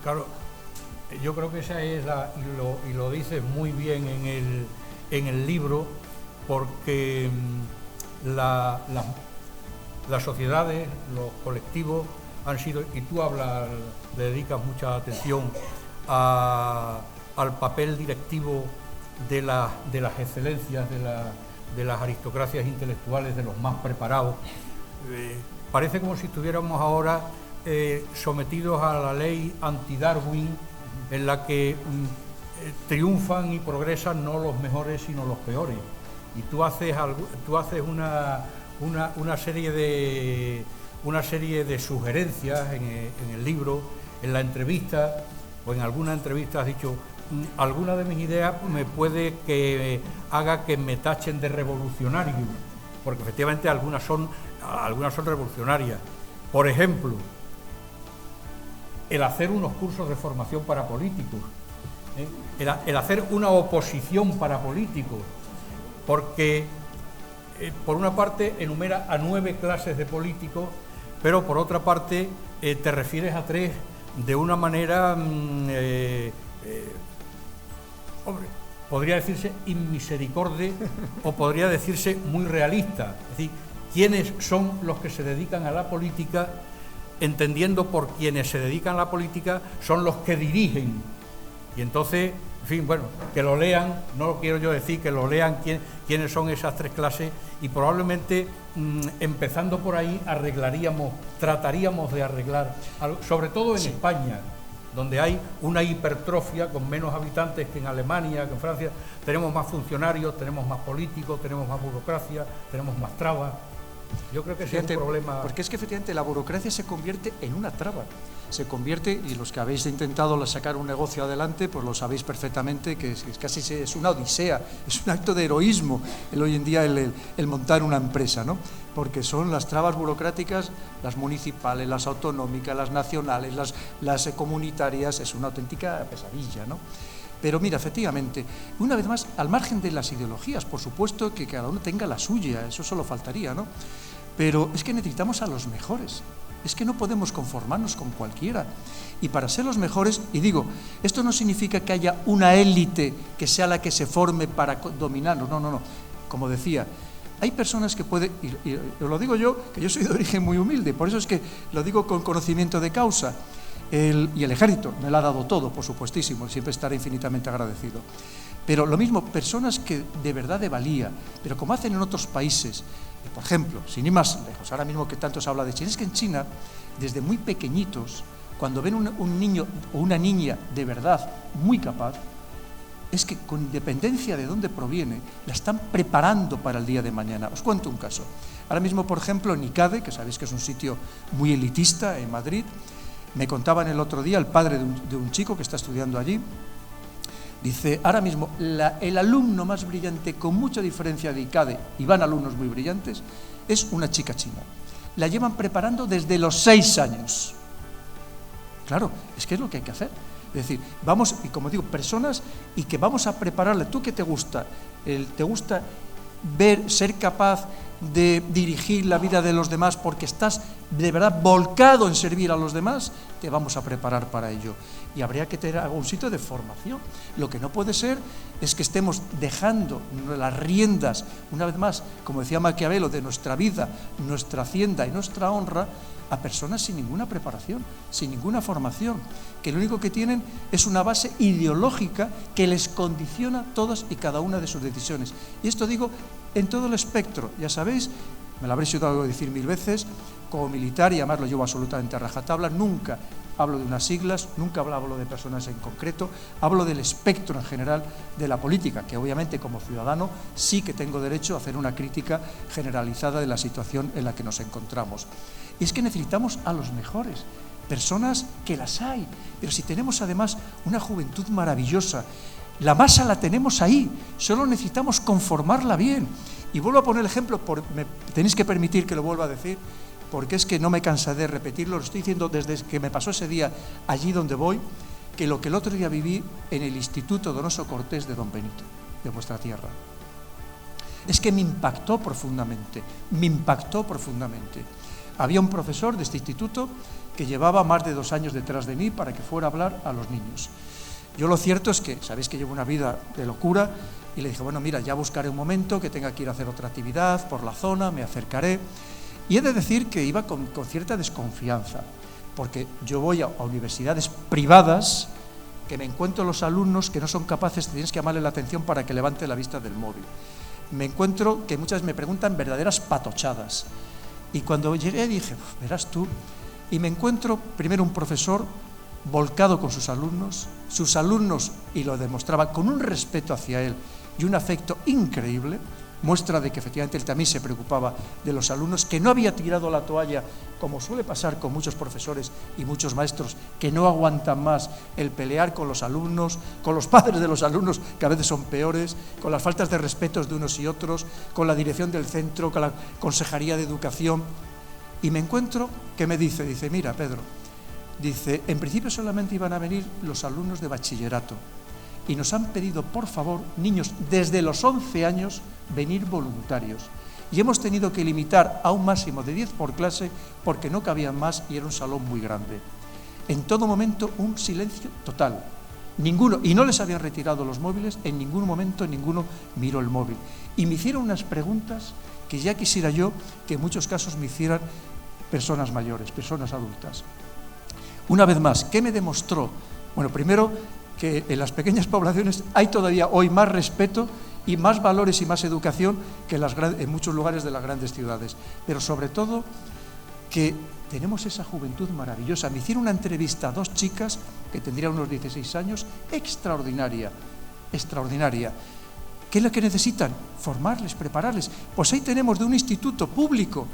Claro, yo creo que esa es y lo dices muy bien en el libro, porque las sociedades, los colectivos han sido, y tú le dedicas mucha atención al papel directivo de las excelencias, de las aristocracias intelectuales, de los más preparados. Parece como si estuviéramos ahora sometidos a la ley anti-Darwin, en la que triunfan y progresan no los mejores sino los peores. Y tú haces una serie de sugerencias en el libro, en la entrevista o en alguna entrevista has dicho: alguna de mis ideas me puede que haga que me tachen de revolucionario, porque efectivamente algunas son revolucionarias. Por ejemplo, el hacer unos cursos de formación para políticos, el hacer una oposición para políticos, porque por una parte enumera a 9 clases de políticos, pero por otra parte te refieres a 3 de una manera, podría decirse inmisericorde o podría decirse muy realista. Es decir, ¿quiénes son los que se dedican a la política? Entendiendo por quienes se dedican a la política son los que dirigen. Y entonces, en fin, bueno, que lo lean, no lo quiero yo decir, que lo lean quiénes son esas 3 clases, y probablemente empezando por ahí trataríamos de arreglar, sobre todo en España, donde hay una hipertrofia con menos habitantes que en Alemania, que en Francia. Tenemos más funcionarios, tenemos más políticos, tenemos más burocracia, tenemos más trabas. Yo creo que ese es un problema. Porque es que efectivamente la burocracia se convierte en una traba. Se convierte, y los que habéis intentado sacar un negocio adelante, pues lo sabéis perfectamente, que casi es una odisea, es un acto de heroísmo hoy en día el montar una empresa, ¿no? Porque son las trabas burocráticas, las municipales, las autonómicas, las nacionales, las comunitarias, es una auténtica pesadilla, ¿no? Pero mira, efectivamente, una vez más, al margen de las ideologías, por supuesto que cada uno tenga la suya, eso solo faltaría, ¿no? Pero es que necesitamos a los mejores, es que no podemos conformarnos con cualquiera. Y para ser los mejores, y digo, esto no significa que haya una élite que sea la que se forme para dominarnos, no. Como decía, hay personas que pueden, y lo digo yo, que yo soy de origen muy humilde, por eso es que lo digo con conocimiento de causa. Y el ejército me lo ha dado todo, por supuestísimo, siempre estaré infinitamente agradecido. Pero lo mismo, personas que de verdad de valía, pero como hacen en otros países, por ejemplo, sin ir más lejos, ahora mismo que tanto se habla de China, es que en China, desde muy pequeñitos, cuando ven un niño o una niña de verdad muy capaz, es que con independencia de dónde proviene, la están preparando para el día de mañana. Os cuento un caso. Ahora mismo, por ejemplo, en ICADE, que sabéis que es un sitio muy elitista en Madrid, me contaban el otro día el padre de un chico que está estudiando allí. Dice, ahora mismo, el alumno más brillante, con mucha diferencia de ICADE, y van alumnos muy brillantes, es una chica china. La llevan preparando desde los 6 años. Claro, es que es lo que hay que hacer. Es decir, vamos, y como digo, personas, y que vamos a prepararle. ¿Tú qué te gusta? ¿Te gusta ser capaz de dirigir la vida de los demás porque estás de verdad volcado en servir a los demás? Te vamos a preparar para ello. Y habría que tener algún sitio de formación. Lo que no puede ser es que estemos dejando las riendas, una vez más, como decía Maquiavelo, de nuestra vida, nuestra hacienda y nuestra honra, a personas sin ninguna preparación, sin ninguna formación, que lo único que tienen es una base ideológica que les condiciona todas y cada una de sus decisiones. Y esto digo en todo el espectro, ya sabéis, me lo habréis oído decir 1000 veces, como militar, y además lo llevo absolutamente a rajatabla, nunca hablo de unas siglas, nunca hablo de personas en concreto, hablo del espectro en general de la política, que obviamente como ciudadano sí que tengo derecho a hacer una crítica generalizada de la situación en la que nos encontramos. Y es que necesitamos a los mejores, personas que las hay, pero si tenemos además una juventud maravillosa, la masa la tenemos ahí, solo necesitamos conformarla bien. Y vuelvo a poner el ejemplo, me tenéis que permitir que lo vuelva a decir, porque es que no me cansaré de repetirlo, lo estoy diciendo desde que me pasó ese día allí donde voy, que lo que el otro día viví en el Instituto Donoso Cortés de Don Benito, de vuestra tierra. Es que me impactó profundamente. Había un profesor de este instituto que llevaba más de 2 años detrás de mí para que fuera a hablar a los niños. Yo lo cierto es que, sabéis que llevo una vida de locura, y le dije, bueno, mira, ya buscaré un momento que tenga que ir a hacer otra actividad por la zona, me acercaré. Y he de decir que iba con cierta desconfianza, porque yo voy a universidades privadas que me encuentro los alumnos que no son capaces, tienes que llamarle la atención para que levante la vista del móvil. Me encuentro que muchas veces me preguntan verdaderas patochadas. Y cuando llegué dije, verás tú, y me encuentro primero un profesor volcado con sus alumnos, y lo demostraba con un respeto hacia él y un afecto increíble, muestra de que efectivamente él también se preocupaba de los alumnos, que no había tirado la toalla, como suele pasar con muchos profesores y muchos maestros que no aguantan más el pelear con los alumnos, con los padres de los alumnos, que a veces son peores, con las faltas de respeto de unos y otros, con la dirección del centro, con la Consejería de Educación. Y me encuentro que me dice, mira, Pedro, dice, en principio solamente iban a venir los alumnos de bachillerato, y nos han pedido, por favor, niños desde los 11 años, venir voluntarios. Y hemos tenido que limitar a un máximo de 10 por clase porque no cabían más y era un salón muy grande. En todo momento un silencio total. Ninguno, y no les habían retirado los móviles, en ningún momento ninguno miró el móvil. Y me hicieron unas preguntas que ya quisiera yo que en muchos casos me hicieran personas mayores, personas adultas. Una vez más, ¿qué me demostró? Bueno, primero que en las pequeñas poblaciones hay todavía hoy más respeto y más valores y más educación que en muchos lugares de las grandes ciudades. Pero sobre todo que tenemos esa juventud maravillosa. Me hicieron una entrevista a 2 chicas que tendrían unos 16 años, extraordinaria, extraordinaria. ¿Qué es lo que necesitan? Formarles, prepararles. Pues ahí tenemos de un instituto público.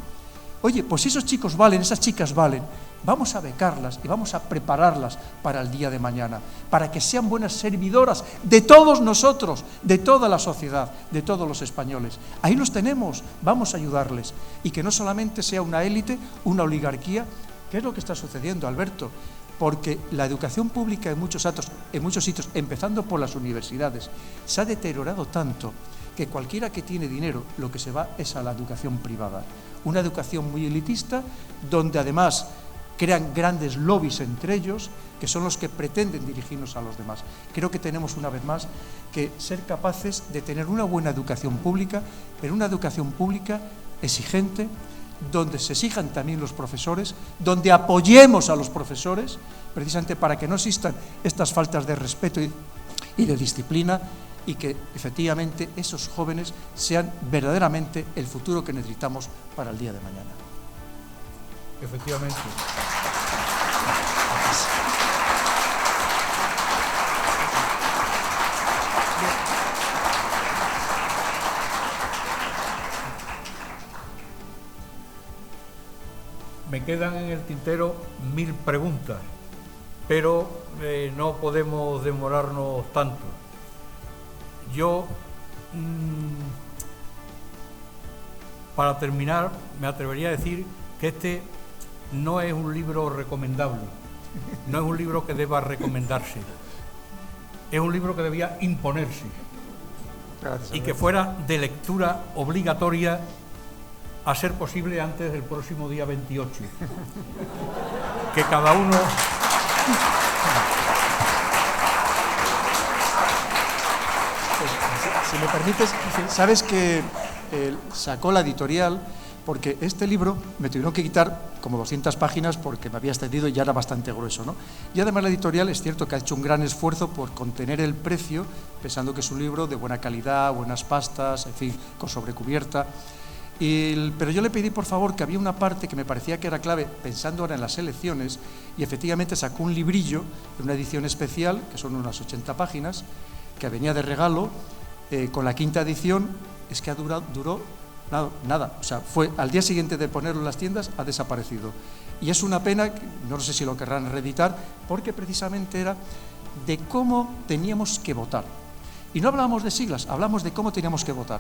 Oye, pues si esos chicos valen, esas chicas valen, vamos a becarlas y vamos a prepararlas para el día de mañana, para que sean buenas servidoras de todos nosotros, de toda la sociedad, de todos los españoles. Ahí los tenemos, vamos a ayudarles. Y que no solamente sea una élite, una oligarquía. ¿Qué es lo que está sucediendo, Alberto? Porque la educación pública en muchos sitios, empezando por las universidades, se ha deteriorado tanto que cualquiera que tiene dinero lo que se va es a la educación privada. Una educación muy elitista, donde además crean grandes lobbies entre ellos, que son los que pretenden dirigirnos a los demás. Creo que tenemos una vez más que ser capaces de tener una buena educación pública, pero una educación pública exigente, donde se exijan también los profesores, donde apoyemos a los profesores, precisamente para que no existan estas faltas de respeto y de disciplina, y que efectivamente esos jóvenes sean verdaderamente el futuro que necesitamos para el día de mañana. Efectivamente. Me quedan en el tintero 1000 preguntas, pero no podemos demorarnos tanto. Yo, para terminar, me atrevería a decir que este no es un libro recomendable, no es un libro que deba recomendarse, es un libro que debía imponerse. Gracias, y que fuera de lectura obligatoria, a ser posible antes del próximo día 28. Que cada uno... Si me permites, sabes que sacó la editorial, porque este libro me tuvieron que quitar como 200 páginas porque me había extendido y ya era bastante grueso, ¿no? Y además la editorial es cierto que ha hecho un gran esfuerzo por contener el precio, pensando que es un libro de buena calidad, buenas pastas, en fin, con sobrecubierta. Pero yo le pedí, por favor, que había una parte que me parecía que era clave, pensando ahora en las elecciones, y efectivamente sacó un librillo, de una edición especial, que son unas 80 páginas, que venía de regalo. Con la 5ª edición es que duró nada, o sea, fue al día siguiente de ponerlo en las tiendas, ha desaparecido. Y es una pena, no sé si lo querrán reeditar, porque precisamente era de cómo teníamos que votar. Y no hablábamos de siglas, hablamos de cómo teníamos que votar.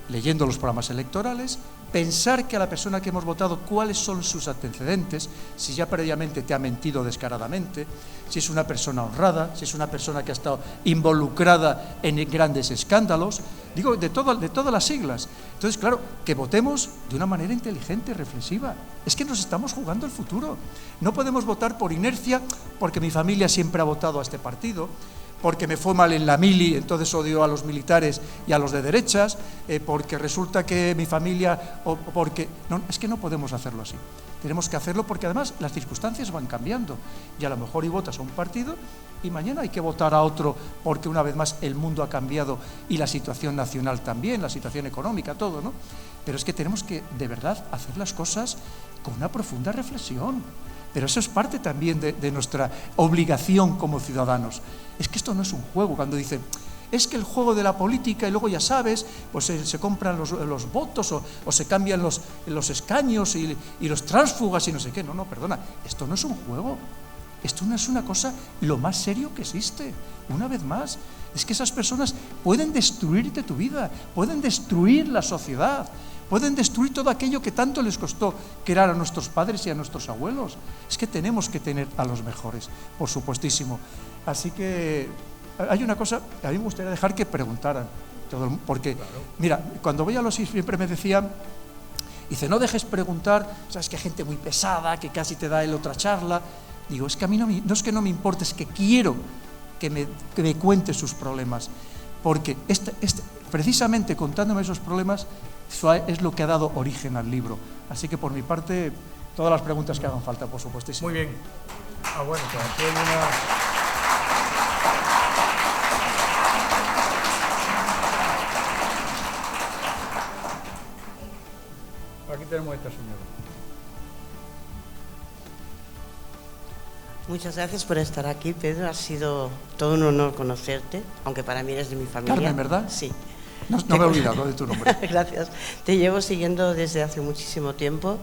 Leyendo los programas electorales, pensar que a la persona que hemos votado cuáles son sus antecedentes, si ya previamente te ha mentido descaradamente, si es una persona honrada, si es una persona que ha estado involucrada en grandes escándalos, digo, de todas las siglas. Entonces, claro, que votemos de una manera inteligente, reflexiva. Es que nos estamos jugando el futuro. No podemos votar por inercia, porque mi familia siempre ha votado a este partido, porque me fue mal en la mili, entonces odio a los militares y a los de derechas, porque resulta que mi familia, o porque... No, es que no podemos hacerlo así. Tenemos que hacerlo porque además las circunstancias van cambiando. Y a lo mejor y votas a un partido y mañana hay que votar a otro porque una vez más el mundo ha cambiado y la situación nacional también, la situación económica, todo, ¿no? Pero es que tenemos que, de verdad, hacer las cosas con una profunda reflexión. Pero eso es parte también de nuestra obligación como ciudadanos. Es que esto no es un juego. Cuando dicen, es que el juego de la política, y luego ya sabes, pues se compran los votos o se cambian los escaños y los tránsfugas y no sé qué. No, perdona, esto no es un juego. Esto no es una cosa lo más serio que existe. Una vez más, es que esas personas pueden destruirte tu vida, pueden destruir la sociedad, pueden destruir todo aquello que tanto les costó crear a nuestros padres y a nuestros abuelos. Es que tenemos que tener a los mejores, por supuestísimo. Así que hay una cosa que a mí me gustaría dejar que preguntaran, porque, claro, mira, cuando voy a los sitios siempre me decían, dice, no dejes preguntar, sabes que hay gente muy pesada, que casi te da el otra charla. Digo, es que a mí no es que no me importe, es que quiero que me cuente sus problemas, porque precisamente contándome esos problemas es lo que ha dado origen al libro. Así que por mi parte, todas las preguntas que hagan falta, por supuesto. Muy bien. Bueno, pues aquí hay una... Aquí tenemos a esta señora. Muchas gracias por estar aquí, Pedro. Ha sido todo un honor conocerte, aunque para mí eres de mi familia. Carmen, ¿verdad? Sí. No me he olvidado de tu nombre. Gracias. Te llevo siguiendo desde hace muchísimo tiempo.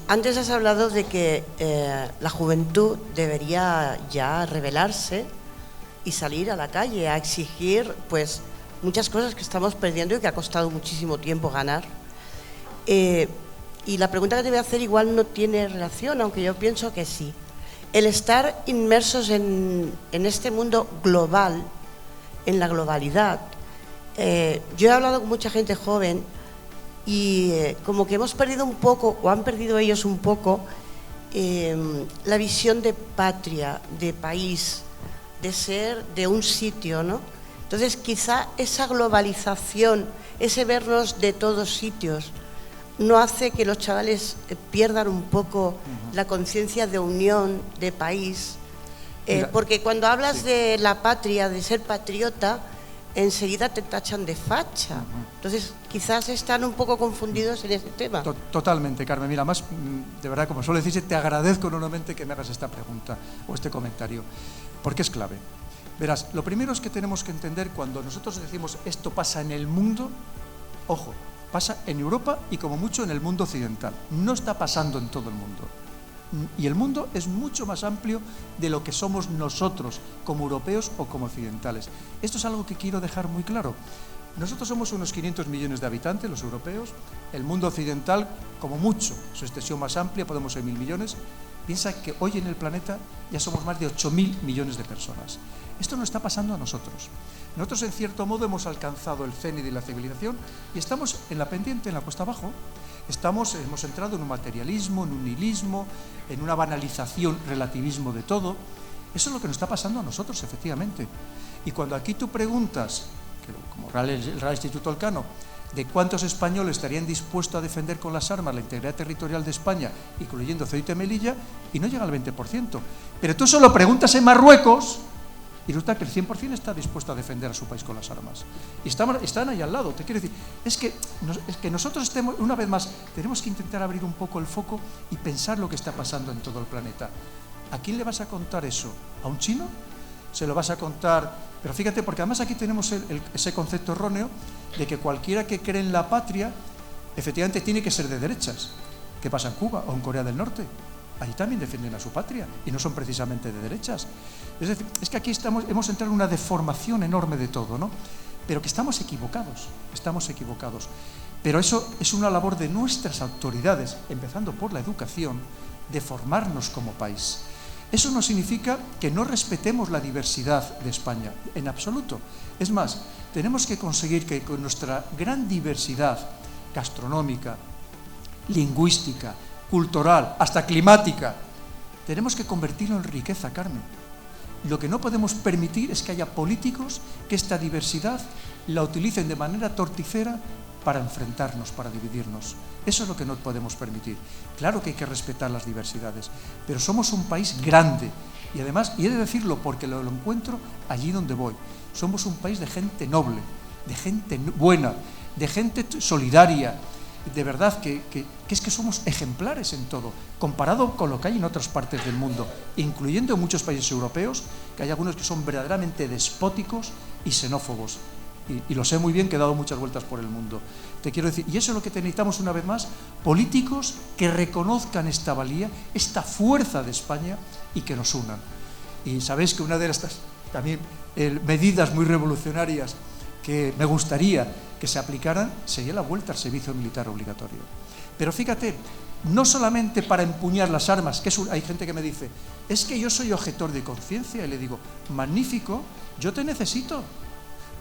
Antes has hablado de que la juventud debería ya rebelarse y salir a la calle a exigir pues muchas cosas que estamos perdiendo y que ha costado muchísimo tiempo ganar. Y la pregunta que te voy a hacer igual no tiene relación, aunque yo pienso que sí. El estar inmersos en este mundo global, en la globalidad. Yo he hablado con mucha gente joven y como que hemos perdido un poco, o han perdido ellos un poco, la visión de patria, de país, de ser de un sitio, ¿no? Entonces quizá esa globalización, ese vernos de todos sitios, no hace que los chavales pierdan un poco la conciencia de unión, de país, porque cuando hablas de la patria, de ser patriota, enseguida te tachan de facha. Entonces quizás están un poco confundidos en ese tema. Totalmente, Carmen. Mira, más de verdad, como suelo decirse, te agradezco enormemente que me hagas esta pregunta o este comentario, porque es clave. Verás, lo primero es que tenemos que entender cuando nosotros decimos esto pasa en el mundo, ojo, pasa en Europa y como mucho en el mundo occidental. No está pasando en todo el mundo. Y el mundo es mucho más amplio de lo que somos nosotros como europeos o como occidentales. Esto es algo que quiero dejar muy claro. Nosotros somos unos 500 millones de habitantes, los europeos. El mundo occidental, como mucho, su extensión más amplia, podemos ser 1.000 millones. Piensa que hoy en el planeta ya somos más de 8.000 millones de personas. Esto no está pasando a nosotros. Nosotros, en cierto modo, hemos alcanzado el cenit de la civilización y estamos en la pendiente, en la cuesta abajo. Hemos entrado en un materialismo, en un nihilismo, en una banalización, relativismo de todo. Eso es lo que nos está pasando a nosotros, efectivamente. Y cuando aquí tú preguntas, como el Real Instituto Elcano, de cuántos españoles estarían dispuestos a defender con las armas la integridad territorial de España, incluyendo Ceuta y Melilla, y no llega al 20%. Pero tú solo preguntas en Marruecos y resulta que el 100% está dispuesto a defender a su país con las armas. Y están ahí al lado. Te quiero decir, es que nosotros una vez más, tenemos que intentar abrir un poco el foco y pensar lo que está pasando en todo el planeta. ¿A quién le vas a contar eso? ¿A un chino? ¿Se lo vas a contar? Pero fíjate, porque además aquí tenemos ese concepto erróneo de que cualquiera que cree en la patria, efectivamente tiene que ser de derechas. ¿Qué pasa en Cuba o en Corea del Norte? Ahí también defienden a su patria y no son precisamente de derechas. Es decir, es que aquí hemos entrado en una deformación enorme de todo, ¿no? Pero que estamos equivocados. Pero eso es una labor de nuestras autoridades, empezando por la educación, de formarnos como país. Eso no significa que no respetemos la diversidad de España, en absoluto. Es más, tenemos que conseguir que con nuestra gran diversidad gastronómica, lingüística, cultural, hasta climática, tenemos que convertirlo en riqueza, Carmen. Lo que no podemos permitir es que haya políticos que esta diversidad la utilicen de manera torticera para enfrentarnos, para dividirnos. Eso es lo que no podemos permitir. Claro que hay que respetar las diversidades, pero somos un país grande y además, y he de decirlo porque lo encuentro allí donde voy, somos un país de gente noble, de gente buena, de gente solidaria. De verdad que es que somos ejemplares en todo, comparado con lo que hay en otras partes del mundo, incluyendo en muchos países europeos, que hay algunos que son verdaderamente despóticos y xenófobos. Y lo sé muy bien, que he dado muchas vueltas por el mundo. Te quiero decir, y eso es lo que necesitamos una vez más, políticos que reconozcan esta valía, esta fuerza de España y que nos unan. Y sabéis que una de estas también medidas muy revolucionarias que me gustaría que se aplicaran sería la vuelta al servicio militar obligatorio. Pero fíjate, no solamente para empuñar las armas, que hay gente que me dice, es que yo soy objetor de conciencia, y le digo, magnífico, yo te necesito,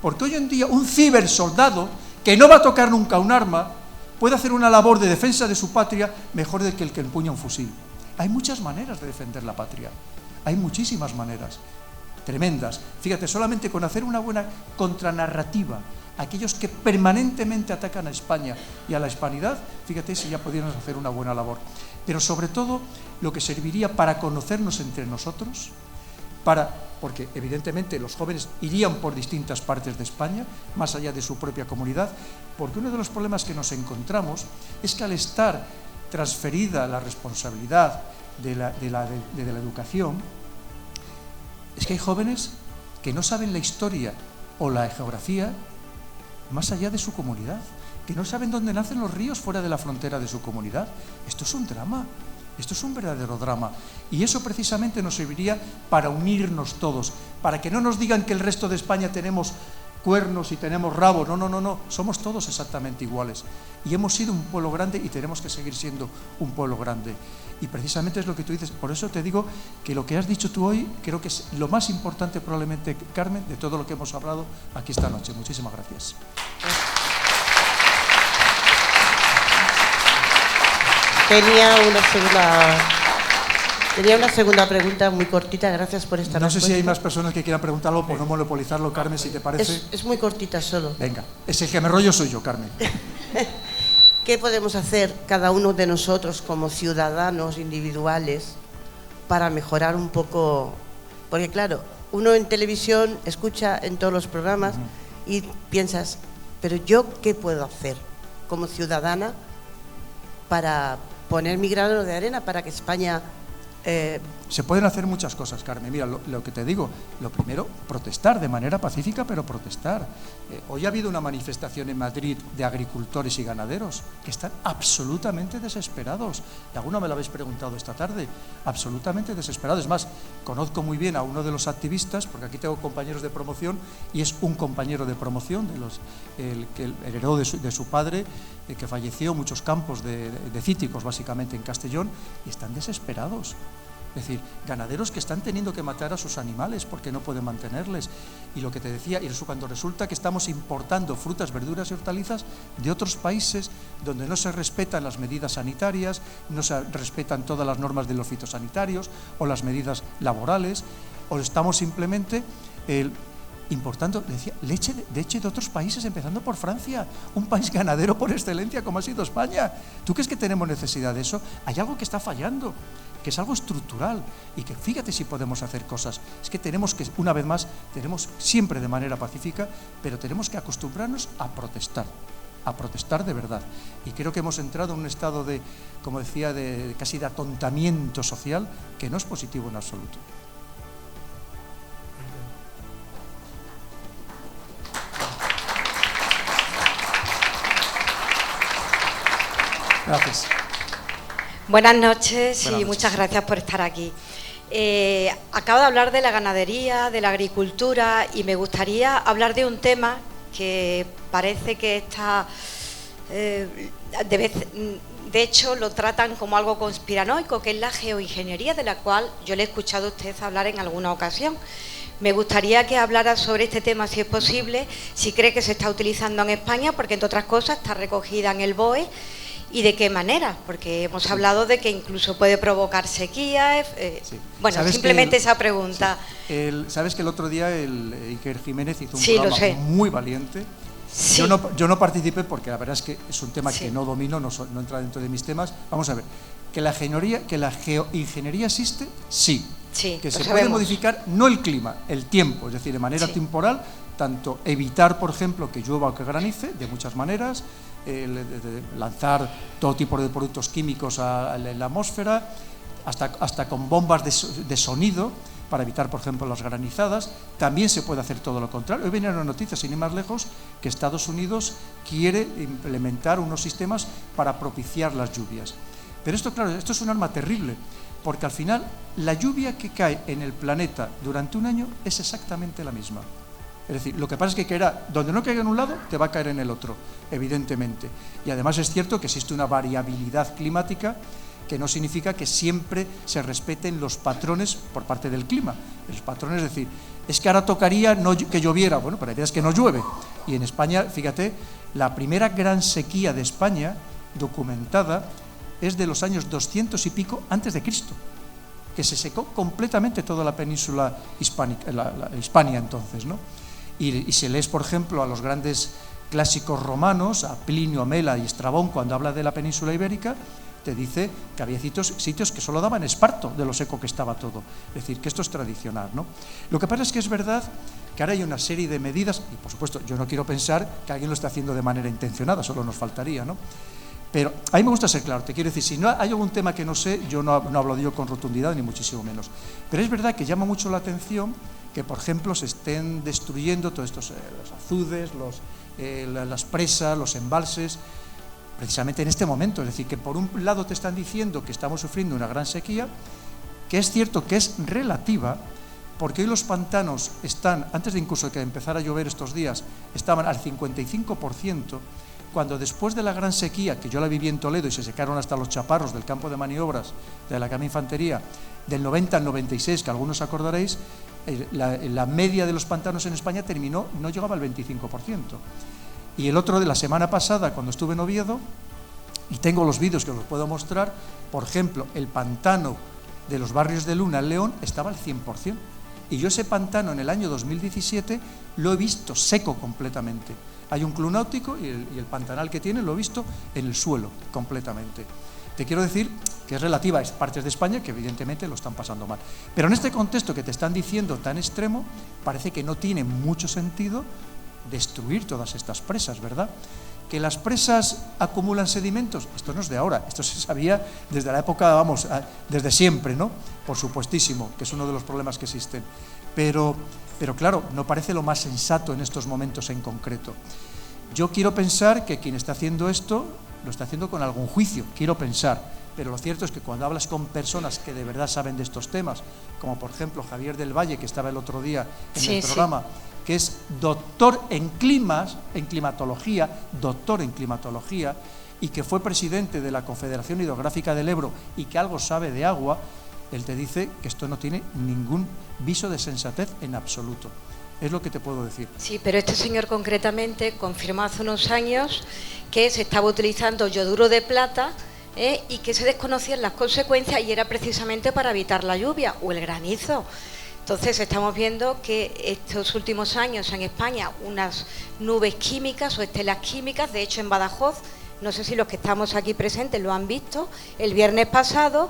porque hoy en día un cibersoldado que no va a tocar nunca un arma puede hacer una labor de defensa de su patria mejor que el que empuña un fusil. Hay muchas maneras de defender la patria, hay muchísimas maneras, tremendas. Fíjate, solamente con hacer una buena contranarrativa a aquellos que permanentemente atacan a España y a la hispanidad, fíjate si ya podríamos hacer una buena labor. Pero sobre todo, lo que serviría para conocernos entre nosotros, porque evidentemente los jóvenes irían por distintas partes de España, más allá de su propia comunidad, porque uno de los problemas que nos encontramos es que al estar transferida la responsabilidad de la educación, es que hay jóvenes que no saben la historia o la geografía más allá de su comunidad, que no saben dónde nacen los ríos fuera de la frontera de su comunidad. Esto es un drama, esto es un verdadero drama, y eso precisamente nos serviría para unirnos todos, para que no nos digan que el resto de España tenemos cuernos y tenemos rabo. No, somos todos exactamente iguales, y hemos sido un pueblo grande y tenemos que seguir siendo un pueblo grande, y precisamente es lo que tú dices. Por eso te digo que lo que has dicho tú hoy creo que es lo más importante probablemente, Carmen, de todo lo que hemos hablado aquí esta noche. Muchísimas gracias. Tenía una segunda pregunta muy cortita, gracias por esta respuesta. No sé si hay más personas que quieran preguntarlo, por no monopolizarlo, Carmen, si te parece. Es muy cortita solo. Venga, es el que me rollo soy yo, Carmen. ¿Qué podemos hacer cada uno de nosotros como ciudadanos individuales para mejorar un poco? Porque claro, uno en televisión escucha en todos los programas y piensas, pero ¿yo qué puedo hacer como ciudadana para poner mi grano de arena para que España... Se pueden hacer muchas cosas, Carmen. Mira, lo que te digo, lo primero, protestar de manera pacífica, pero protestar. Hoy ha habido una manifestación en Madrid de agricultores y ganaderos que están absolutamente desesperados. Y alguno me lo habéis preguntado esta tarde, absolutamente desesperados. Es más, conozco muy bien a uno de los activistas, porque aquí tengo compañeros de promoción, y es un compañero de promoción, que heredó de su padre, que falleció en muchos campos de cítricos, básicamente en Castellón, y están desesperados. Es decir, ganaderos que están teniendo que matar a sus animales porque no pueden mantenerles. Y lo que te decía, y eso cuando resulta que estamos importando frutas, verduras y hortalizas de otros países donde no se respetan las medidas sanitarias, no se respetan todas las normas de los fitosanitarios o las medidas laborales, o estamos simplemente importando, decía, leche de otros países, empezando por Francia, un país ganadero por excelencia como ha sido España. ¿Tú crees que tenemos necesidad de eso? Hay algo que está fallando, que es algo estructural, y que fíjate si podemos hacer cosas. Es que tenemos que, una vez más, tenemos siempre de manera pacífica, pero tenemos que acostumbrarnos a protestar de verdad. Y creo que hemos entrado en un estado de, como decía, de casi de atontamiento social, que no es positivo en absoluto. Gracias. Buenas noches y Buenas noches. Muchas gracias por estar aquí. Acabo de hablar de la ganadería, de la agricultura, y me gustaría hablar de un tema que parece que está, de hecho lo tratan como algo conspiranoico, que es la geoingeniería, de la cual yo le he escuchado a usted hablar en alguna ocasión. Me gustaría que hablara sobre este tema, si es posible, si cree que se está utilizando en España, porque entre otras cosas está recogida en el BOE. ¿Y de qué manera? Porque hemos hablado de que incluso puede provocar sequías. Bueno, simplemente esa pregunta. Sí. Sabes que el otro día Iker Jiménez hizo un programa muy valiente. Sí. Yo no participé porque la verdad es que es un tema que no domino, no entra dentro de mis temas. Vamos a ver, que la geoingeniería existe, sí. Que se puede modificar no el clima, el tiempo, es decir, de manera temporal, tanto evitar, por ejemplo, que llueva o que granice, de muchas maneras, lanzar todo tipo de productos químicos en la atmósfera, hasta con bombas de sonido para evitar, por ejemplo, las granizadas. También se puede hacer todo lo contrario. Hoy venía una noticia, sin ir más lejos, que Estados Unidos quiere implementar unos sistemas para propiciar las lluvias. Pero esto, claro, esto es un arma terrible, porque al final la lluvia que cae en el planeta durante un año es exactamente la misma. Es decir, lo que pasa es que caerá, donde no caiga en un lado, te va a caer en el otro, evidentemente. Y además es cierto que existe una variabilidad climática que no significa que siempre se respeten los patrones por parte del clima. Los patrones, es decir, es que ahora tocaría que lloviera, bueno, pero la idea es que no llueve. Y en España, fíjate, la primera gran sequía de España documentada es de los años 200 y pico antes de Cristo, que se secó completamente toda la península hispánica, la Hispania entonces, ¿no? Y si lees, por ejemplo, a los grandes clásicos romanos, a Plinio, Mela y Estrabón, cuando habla de la península ibérica, te dice que había sitios que solo daban esparto de lo seco que estaba todo. Es decir, que esto es tradicional, ¿no? Lo que pasa es que es verdad que ahora hay una serie de medidas, y por supuesto yo no quiero pensar que alguien lo está haciendo de manera intencionada, solo nos faltaría, ¿no? Pero a mí me gusta ser claro, te quiero decir, si no hay algún tema que no sé, yo no hablo de ello con rotundidad, ni muchísimo menos. Pero es verdad que llama mucho la atención que, por ejemplo, se estén destruyendo todos estos los azudes, las presas, los embalses, precisamente en este momento. Es decir, que por un lado te están diciendo que estamos sufriendo una gran sequía, que es cierto que es relativa, porque hoy los pantanos están, antes de incluso que empezara a llover estos días, estaban al 55%, cuando después de la gran sequía, que yo la viví en Toledo y se secaron hasta los chaparros del campo de maniobras de la Academia de Infantería, del 90 al 96, que algunos acordaréis, la media de los pantanos en España terminó, no llegaba al 25%. Y el otro de la semana pasada, cuando estuve en Oviedo, y tengo los vídeos que os los puedo mostrar, por ejemplo, el pantano de los barrios de Luna, en León, estaba al 100%. Y yo ese pantano en el año 2017 lo he visto seco completamente. Hay un club náutico y el pantanal que tiene lo he visto en el suelo completamente. Te quiero decir que es relativa a partes de España que evidentemente lo están pasando mal. Pero en este contexto que te están diciendo tan extremo, parece que no tiene mucho sentido destruir todas estas presas, ¿verdad? Que las presas acumulan sedimentos, esto no es de ahora, esto se sabía desde la época, vamos, desde siempre, ¿no? Por supuestísimo, que es uno de los problemas que existen. Pero claro, no parece lo más sensato en estos momentos en concreto. Yo quiero pensar que quien está haciendo esto lo está haciendo con algún juicio, quiero pensar, pero lo cierto es que cuando hablas con personas que de verdad saben de estos temas, como por ejemplo Javier del Valle, que estaba el otro día en el programa, que es doctor en climatología, y que fue presidente de la Confederación Hidrográfica del Ebro y que algo sabe de agua, él te dice que esto no tiene ningún viso de sensatez en absoluto. Es lo que te puedo decir. Sí, pero este señor concretamente confirmó hace unos años que se estaba utilizando yoduro de plata y que se desconocían las consecuencias y era precisamente para evitar la lluvia o el granizo. Entonces estamos viendo que estos últimos años en España unas nubes químicas o estelas químicas, de hecho en Badajoz, no sé si los que estamos aquí presentes lo han visto, el viernes pasado,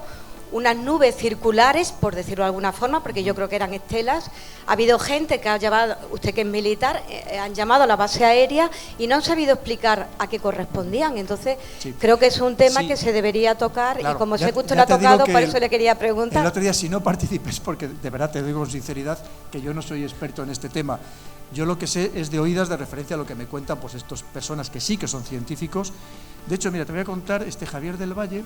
unas nubes circulares, por decirlo de alguna forma, porque yo creo que eran estelas. Ha habido gente que ha llamado, usted que es militar, han llamado a la base aérea y no han sabido explicar a qué correspondían. Entonces, creo que es un tema que se debería tocar, claro, y como sé que usted lo ha tocado, por eso le quería preguntar. El otro día, si no participes, porque de verdad te digo con sinceridad que yo no soy experto en este tema, yo lo que sé es de oídas de referencia a lo que me cuentan pues estas personas que sí que son científicos. De hecho, mira, te voy a contar, Javier del Valle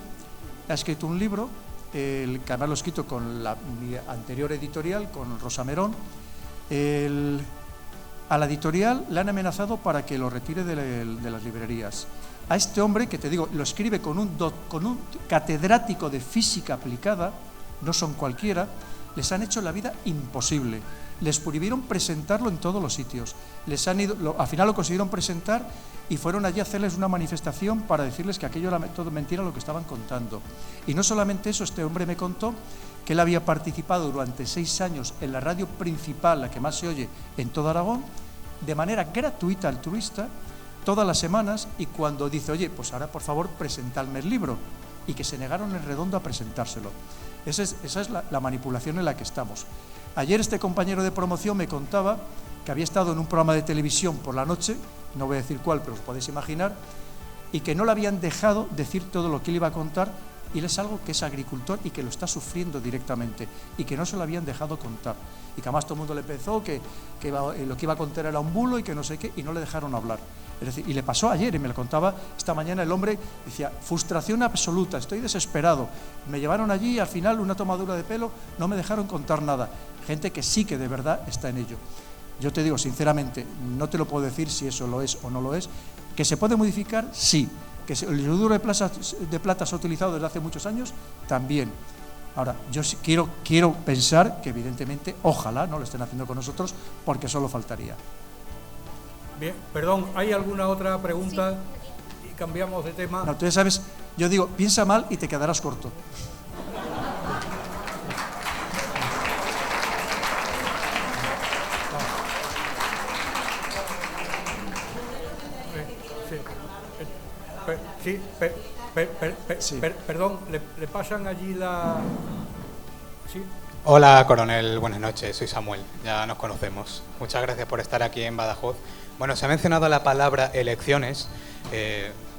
ha escrito un libro, que además lo he escrito con mi anterior editorial, con Rosa Merón. A la editorial le han amenazado para que lo retire de las librerías. A este hombre, que te digo, lo escribe con un catedrático de física aplicada, no son cualquiera, les han hecho la vida imposible. Les prohibieron presentarlo en todos los sitios. Al final lo consiguieron presentar y fueron allí a hacerles una manifestación para decirles que aquello era todo mentira lo que estaban contando. Y no solamente eso, este hombre me contó que él había participado durante 6 años en la radio principal, la que más se oye en todo Aragón, de manera gratuita, altruista, todas las semanas, y cuando dice, oye, pues ahora por favor presentadme el libro, y que se negaron en redondo a presentárselo. Esa es la manipulación en la que estamos. Ayer este compañero de promoción me contaba que había estado en un programa de televisión por la noche, no voy a decir cuál, pero os podéis imaginar, y que no le habían dejado decir todo lo que él iba a contar, y él es algo que es agricultor y que lo está sufriendo directamente, y que no se lo habían dejado contar, y que además todo el mundo le pensó que lo que iba a contar era un bulo y que no sé qué, y no le dejaron hablar. Es decir, y le pasó ayer, y me lo contaba esta mañana el hombre, decía, frustración absoluta, estoy desesperado, me llevaron allí y al final una tomadura de pelo, no me dejaron contar nada. Gente que sí que de verdad está en ello. yo te digo sinceramente, no te lo puedo decir si eso lo es o no lo es. ¿Que se puede modificar? Sí. ¿Que el yoduro de plata se ha utilizado desde hace muchos años? También. Ahora, yo sí quiero pensar que evidentemente, ojalá no lo estén haciendo con nosotros, porque solo faltaría. Bien, perdón, ¿hay alguna otra pregunta? Y cambiamos de tema. No, tú ya sabes, yo digo, piensa mal y te quedarás corto. Sí, perdón, ¿le pasan allí la...? ¿Sí? Hola, coronel, buenas noches, soy Samuel, ya nos conocemos. Muchas gracias por estar aquí en Badajoz. Bueno, se ha mencionado la palabra elecciones.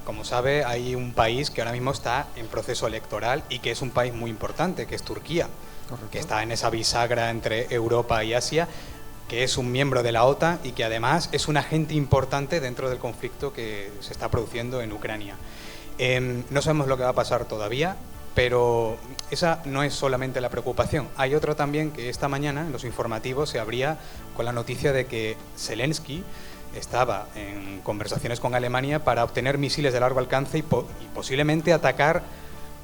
Como sabe, hay un país que ahora mismo está en proceso electoral y que es un país muy importante, que es Turquía. Correcto. Que está en esa bisagra entre Europa y Asia, que es un miembro de la OTAN y que además es un agente importante dentro del conflicto que se está produciendo en Ucrania. No sabemos lo que va a pasar todavía, pero esa no es solamente la preocupación. Hay otro también, que esta mañana en los informativos se abría con la noticia de que Zelensky estaba en conversaciones con Alemania para obtener misiles de largo alcance y posiblemente atacar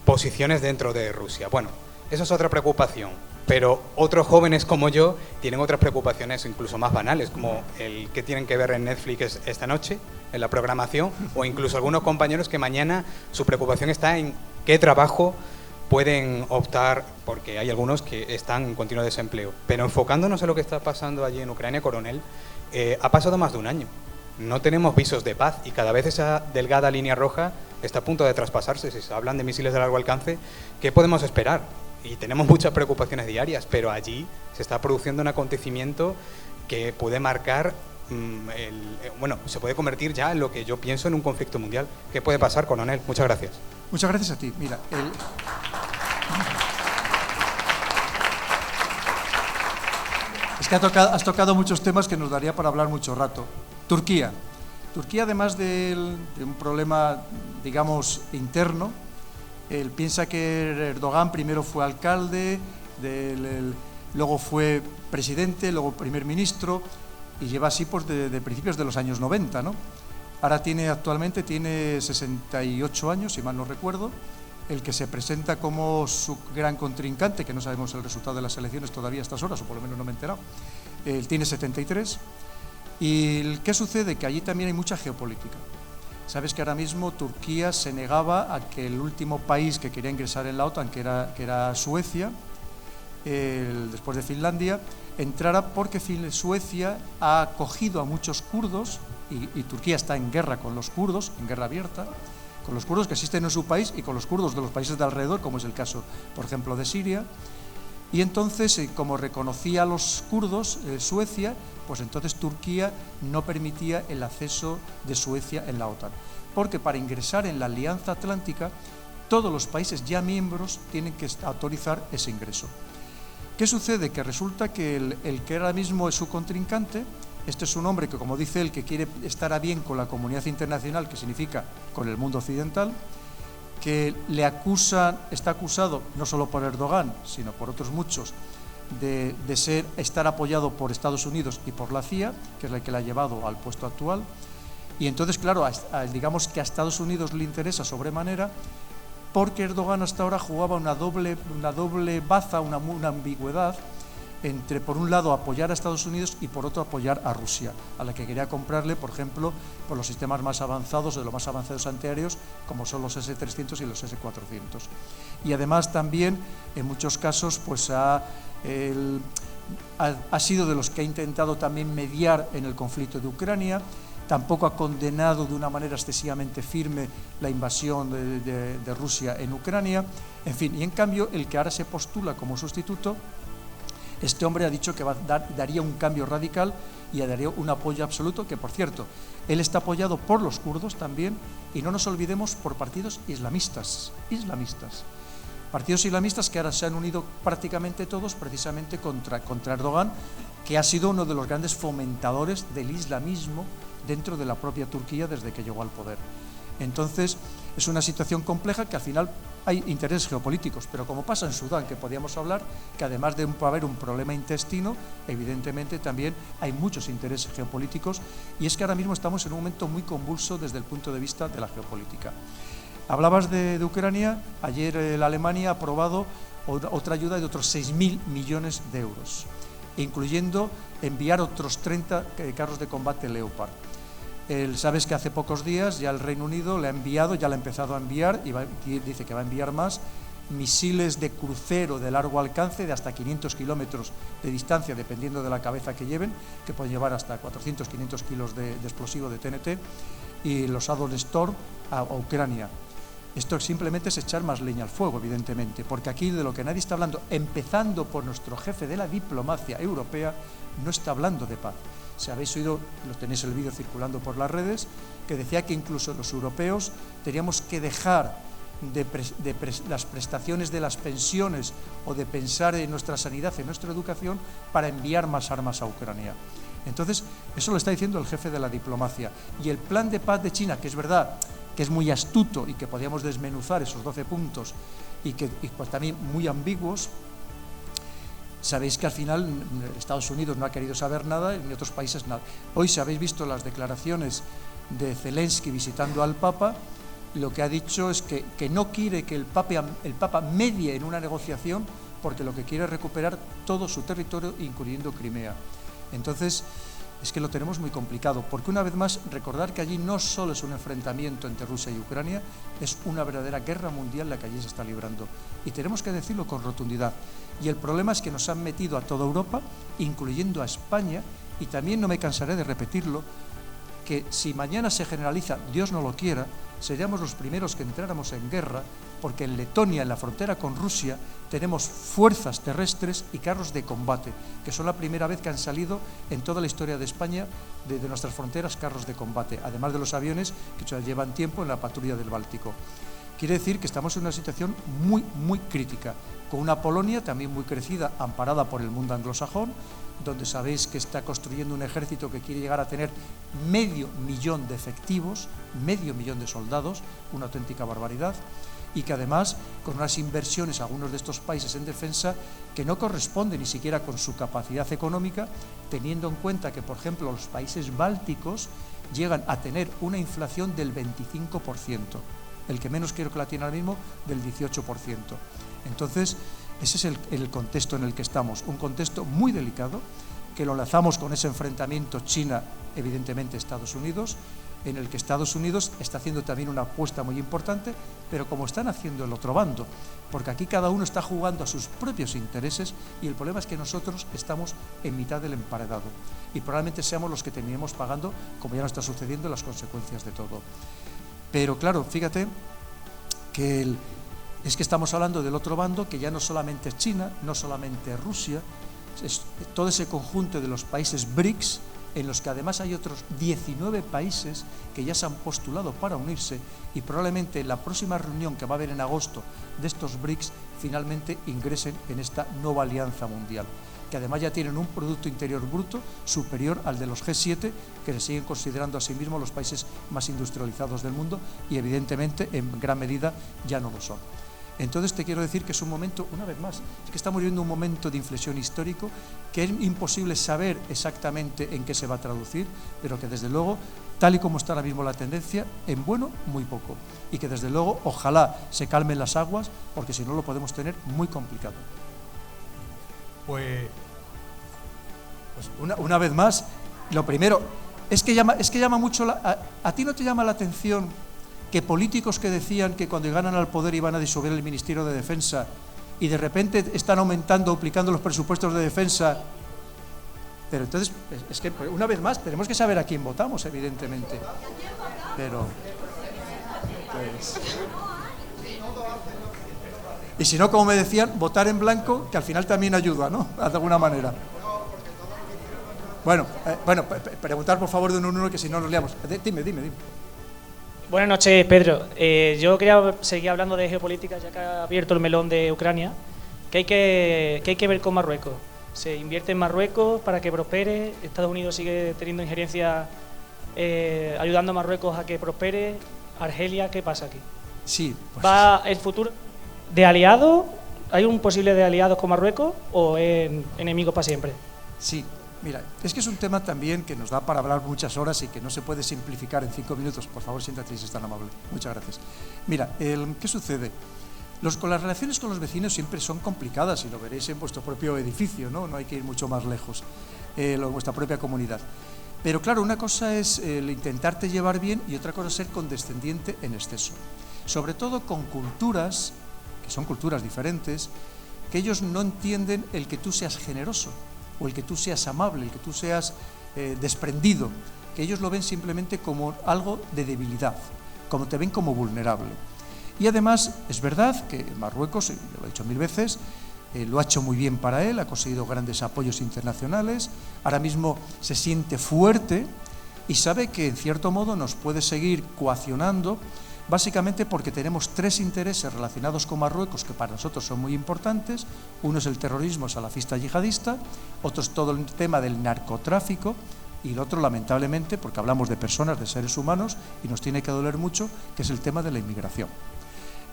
posiciones dentro de Rusia. Bueno, esa es otra preocupación, pero otros jóvenes como yo tienen otras preocupaciones incluso más banales, como el que tienen que ver en Netflix esta noche, en la programación, o incluso algunos compañeros que mañana su preocupación está en qué trabajo pueden optar, porque hay algunos que están en continuo desempleo. Pero enfocándonos en lo que está pasando allí en Ucrania, coronel, ha pasado más de un año. No tenemos visos de paz y cada vez esa delgada línea roja está a punto de traspasarse. Si se hablan de misiles de largo alcance, ¿qué podemos esperar? Y tenemos muchas preocupaciones diarias, pero allí se está produciendo un acontecimiento que puede marcar, bueno, se puede convertir ya en lo que yo pienso en un conflicto mundial. ¿Qué puede pasar, coronel? Muchas gracias. Muchas gracias a ti. Mira, es que has tocado muchos temas que nos daría para hablar mucho rato. Turquía. Turquía, además de un problema, digamos, interno, él piensa que Erdogan primero fue alcalde, luego fue presidente, luego primer ministro, y lleva así pues de principios de los años 90, ¿no? Ahora actualmente tiene 68 años, si mal no recuerdo. El que se presenta como su gran contrincante, que no sabemos el resultado de las elecciones todavía a estas horas, o por lo menos no me he enterado, él tiene 73. ¿Y qué sucede? Que allí también hay mucha geopolítica. Sabes que ahora mismo Turquía se negaba a que el último país que quería ingresar en la OTAN, que era Suecia, después de Finlandia, entrara porque Suecia ha acogido a muchos kurdos y Turquía está en guerra con los kurdos, en guerra abierta, con los kurdos que existen en su país y con los kurdos de los países de alrededor, como es el caso, por ejemplo, de Siria. Y entonces, como reconocía a los kurdos, Suecia, pues entonces Turquía no permitía el acceso de Suecia en la OTAN. Porque para ingresar en la Alianza Atlántica, todos los países ya miembros tienen que autorizar ese ingreso. ¿Qué sucede? Que resulta que el que ahora mismo es su contrincante, este es un hombre que, como dice él, que quiere estar a bien con la comunidad internacional, que significa con el mundo occidental, que está acusado, no solo por Erdogan, sino por otros muchos, de estar apoyado por Estados Unidos y por la CIA, que es la que le ha llevado al puesto actual. Y entonces, claro, digamos que a Estados Unidos le interesa sobremanera, porque Erdogan hasta ahora jugaba una doble baza, una ambigüedad, entre, por un lado, apoyar a Estados Unidos y, por otro, apoyar a Rusia, a la que quería comprarle, por ejemplo, por los sistemas más avanzados, de los más avanzados antiaéreos, como son los S-300 y los S-400. Y además también, en muchos casos, pues ha sido de los que ha intentado también mediar en el conflicto de Ucrania. Tampoco ha condenado de una manera excesivamente firme la invasión de Rusia en Ucrania. En fin, y en cambio, el que ahora se postula como sustituto, este hombre ha dicho que daría un cambio radical y daría un apoyo absoluto, que por cierto, él está apoyado por los kurdos también, y no nos olvidemos por partidos islamistas. Partidos islamistas que ahora se han unido prácticamente todos precisamente contra Erdogan, que ha sido uno de los grandes fomentadores del islamismo dentro de la propia Turquía desde que llegó al poder. Entonces, es una situación compleja que al final hay intereses geopolíticos, pero como pasa en Sudán, que podíamos hablar, que además de haber un problema intestino, evidentemente también hay muchos intereses geopolíticos, y es que ahora mismo estamos en un momento muy convulso desde el punto de vista de la geopolítica. Hablabas de Ucrania. Ayer la Alemania ha aprobado otra ayuda de otros 6.000 millones de euros, incluyendo enviar otros 30 carros de combate Leopard. Sabes que hace pocos días ya el Reino Unido le ha enviado, ya le ha empezado a enviar, y dice que va a enviar más, misiles de crucero de largo alcance de hasta 500 kilómetros de distancia, dependiendo de la cabeza que lleven, que pueden llevar hasta 400-500 kilos de explosivo de TNT, y los Shadow Storm a Ucrania. Esto simplemente es echar más leña al fuego, evidentemente, porque aquí de lo que nadie está hablando, empezando por nuestro jefe de la diplomacia europea, no está hablando de paz. Si habéis oído, lo tenéis el vídeo circulando por las redes, que decía que incluso los europeos teníamos que dejar las prestaciones de las pensiones o de pensar en nuestra sanidad, en nuestra educación, para enviar más armas a Ucrania. Entonces, eso lo está diciendo el jefe de la diplomacia. Y el plan de paz de China, que es verdad que es muy astuto y que podíamos desmenuzar esos 12 puntos y pues también muy ambiguos, sabéis que al final Estados Unidos no ha querido saber nada, ni otros países nada. Hoy, si habéis visto las declaraciones de Zelensky visitando al Papa, lo que ha dicho es que no quiere que el Papa medie en una negociación, porque lo que quiere es recuperar todo su territorio, incluyendo Crimea. Entonces, es que lo tenemos muy complicado, porque una vez más, recordar que allí no solo es un enfrentamiento entre Rusia y Ucrania, es una verdadera guerra mundial la que allí se está librando. Y tenemos que decirlo con rotundidad. Y el problema es que nos han metido a toda Europa, incluyendo a España, y también no me cansaré de repetirlo, que si mañana se generaliza, Dios no lo quiera, seríamos los primeros que entráramos en guerra, porque en Letonia, en la frontera con Rusia, tenemos fuerzas terrestres y carros de combate, que son la primera vez que han salido en toda la historia de España, de nuestras fronteras, carros de combate, además de los aviones que ya llevan tiempo en la patrulla del Báltico. Quiere decir que estamos en una situación muy, muy crítica, con una Polonia también muy crecida, amparada por el mundo anglosajón, donde sabéis que está construyendo un ejército que quiere llegar a tener 500.000 de efectivos, 500.000 de soldados, una auténtica barbaridad, y que además con unas inversiones algunos de estos países en defensa que no corresponden ni siquiera con su capacidad económica, teniendo en cuenta que, por ejemplo, los países bálticos llegan a tener una inflación del 25%, el que menos creo que la tiene ahora mismo del 18%. Entonces, ese es el contexto en el que estamos, un contexto muy delicado, que lo enlazamos con ese enfrentamiento China, evidentemente Estados Unidos, en el que Estados Unidos está haciendo también una apuesta muy importante, pero como están haciendo el otro bando, porque aquí cada uno está jugando a sus propios intereses, y el problema es que nosotros estamos en mitad del emparedado y probablemente seamos los que terminemos pagando, como ya nos está sucediendo, las consecuencias de todo. Pero claro, fíjate que es que estamos hablando del otro bando, que ya no solamente es China, no solamente es Rusia, es todo ese conjunto de los países BRICS, en los que además hay otros 19 países que ya se han postulado para unirse, y probablemente en la próxima reunión que va a haber en agosto de estos BRICS finalmente ingresen en esta nueva alianza mundial, que además ya tienen un Producto Interior Bruto superior al de los G7, que se siguen considerando a sí mismos los países más industrializados del mundo, y evidentemente en gran medida ya no lo son. Entonces te quiero decir que es un momento, una vez más, es que estamos viviendo un momento de inflexión histórico que es imposible saber exactamente en qué se va a traducir, pero que desde luego, tal y como está ahora mismo la tendencia, en bueno, muy poco. Y que desde luego, ojalá se calmen las aguas, porque si no lo podemos tener muy complicado. Pues una vez más, lo primero, es que llama mucho, ¿a ti no te llama la atención que políticos que decían que cuando ganan al poder iban a disolver el Ministerio de Defensa y de repente están aumentando, duplicando los presupuestos de defensa? Pero entonces, es que una vez más tenemos que saber a quién votamos, evidentemente. Pero, pues, y si no, como me decían, votar en blanco, que al final también ayuda, ¿no? De alguna manera. Bueno, preguntar por favor de uno en uno, que si no nos liamos. Dime. Buenas noches, Pedro. Yo quería seguir hablando de geopolítica, ya que ha abierto el melón de Ucrania. ¿Qué hay que ver con Marruecos? ¿Se invierte en Marruecos para que prospere? ¿Estados Unidos sigue teniendo injerencia ayudando a Marruecos a que prospere? ¿Argelia? ¿Qué pasa aquí? Sí. Pues, ¿Va el futuro? ¿De aliado? ¿Hay un posible de aliados con Marruecos o es enemigo para siempre? Sí, mira, es que es un tema también que nos da para hablar muchas horas y que no se puede simplificar en 5 minutos. Por favor, siéntate si es tan amable. Muchas gracias. Mira, ¿qué sucede? Las relaciones con los vecinos siempre son complicadas y lo veréis en vuestro propio edificio, ¿no? No hay que ir mucho más lejos, vuestra propia comunidad. Pero claro, una cosa es el intentarte llevar bien y otra cosa es ser condescendiente en exceso. Sobre todo con culturas, que son culturas diferentes, que ellos no entienden el que tú seas generoso, o el que tú seas amable, el que tú seas desprendido, que ellos lo ven simplemente como algo de debilidad, como te ven como vulnerable. Y además, es verdad que Marruecos, yo lo he dicho 1000 veces, lo ha hecho muy bien para él, ha conseguido grandes apoyos internacionales, ahora mismo se siente fuerte y sabe que en cierto modo nos puede seguir coaccionando, básicamente porque tenemos 3 intereses relacionados con Marruecos que para nosotros son muy importantes. Uno es el terrorismo salafista yihadista, otro es todo el tema del narcotráfico y el otro, lamentablemente, porque hablamos de personas, de seres humanos, y nos tiene que doler mucho, que es el tema de la inmigración.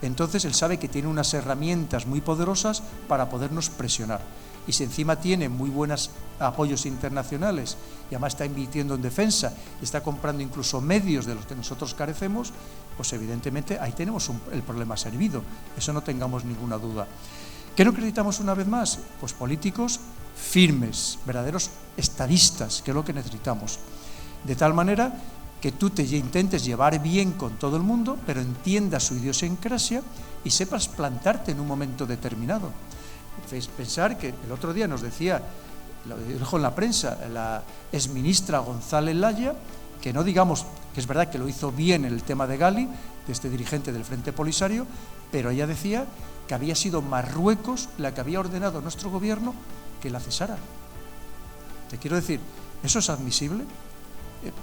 Entonces él sabe que tiene unas herramientas muy poderosas para podernos presionar. Y si encima tiene muy buenos apoyos internacionales y además está invirtiendo en defensa y está comprando incluso medios de los que nosotros carecemos, pues evidentemente ahí tenemos el problema servido. Eso no tengamos ninguna duda. ¿Qué no necesitamos una vez más? Pues políticos firmes, verdaderos estadistas, que es lo que necesitamos. De tal manera que tú te intentes llevar bien con todo el mundo, pero entiendas su idiosincrasia y sepas plantarte en un momento determinado. Pensar que el otro día nos decía, lo dijo en la prensa, la exministra González Laya, que no digamos que es verdad que lo hizo bien en el tema de Gali, de este dirigente del Frente Polisario, pero ella decía que había sido Marruecos la que había ordenado a nuestro gobierno que la cesara. Te quiero decir, ¿eso es admisible?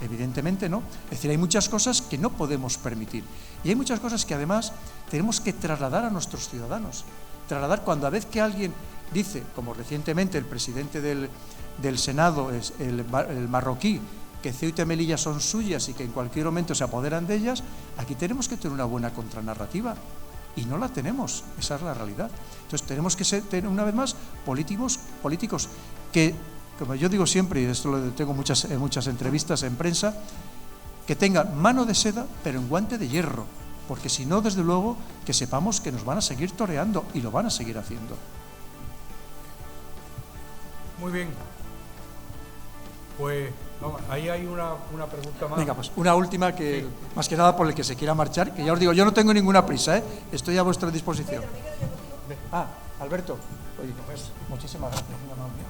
Evidentemente no. Es decir, hay muchas cosas que no podemos permitir y hay muchas cosas que además tenemos que trasladar a nuestros ciudadanos. Trasladar cuando a vez que alguien dice, como recientemente el presidente del Senado, el marroquí, que Ceuta y Melilla son suyas y que en cualquier momento se apoderan de ellas, aquí tenemos que tener una buena contranarrativa y no la tenemos, esa es la realidad. Entonces tenemos que ser, una vez más, políticos que, como yo digo siempre, y esto lo tengo en muchas entrevistas en prensa, que tengan mano de seda pero en guante de hierro, porque si no, desde luego, que sepamos que nos van a seguir toreando y lo van a seguir haciendo. Muy bien. Pues vamos, ahí hay una pregunta más. Venga, pues una última que, sí, más que nada por el que se quiera marchar, que ya os digo, yo no tengo ninguna prisa, estoy a vuestra disposición. Alberto, oye, pues, muchísimas gracias, muy amable.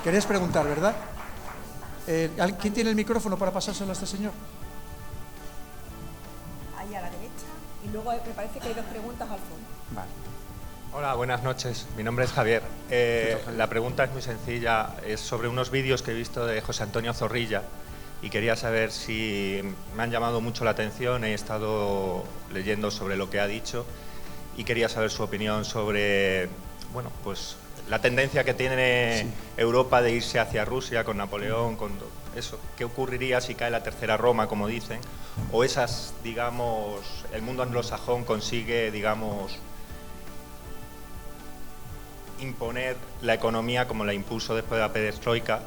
Queréis preguntar, ¿verdad? ¿Quién tiene el micrófono para pasárselo a este señor? Ahí a la derecha, y luego me parece que hay 2 preguntas al fondo. Vale. Hola, buenas noches. Mi nombre es Javier. La pregunta es muy sencilla. Es sobre unos vídeos que he visto de José Antonio Zorrilla y quería saber si me han llamado mucho la atención. He estado leyendo sobre lo que ha dicho y quería saber su opinión sobre, bueno, pues la tendencia que tiene Europa de irse hacia Rusia con Napoleón, con eso. ¿Qué ocurriría si cae la tercera Roma, como dicen? O esas, digamos, el mundo anglosajón consigue, digamos, imponer la economía como la impuso después de la perestroika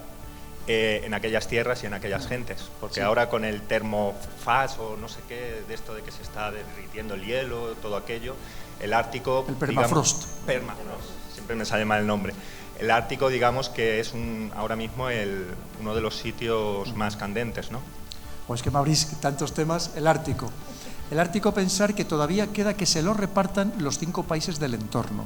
en aquellas tierras y en aquellas gentes. Porque ahora con el termofaz o no sé qué, de esto de que se está derritiendo el hielo, todo aquello, el Ártico... El permafrost. Permafrost. Siempre me sale mal el nombre. El Ártico, digamos que es ahora mismo uno de los sitios más candentes, ¿no? Pues que me abrís tantos temas. El Ártico. El Ártico, pensar que todavía queda que se lo repartan los 5 países del entorno.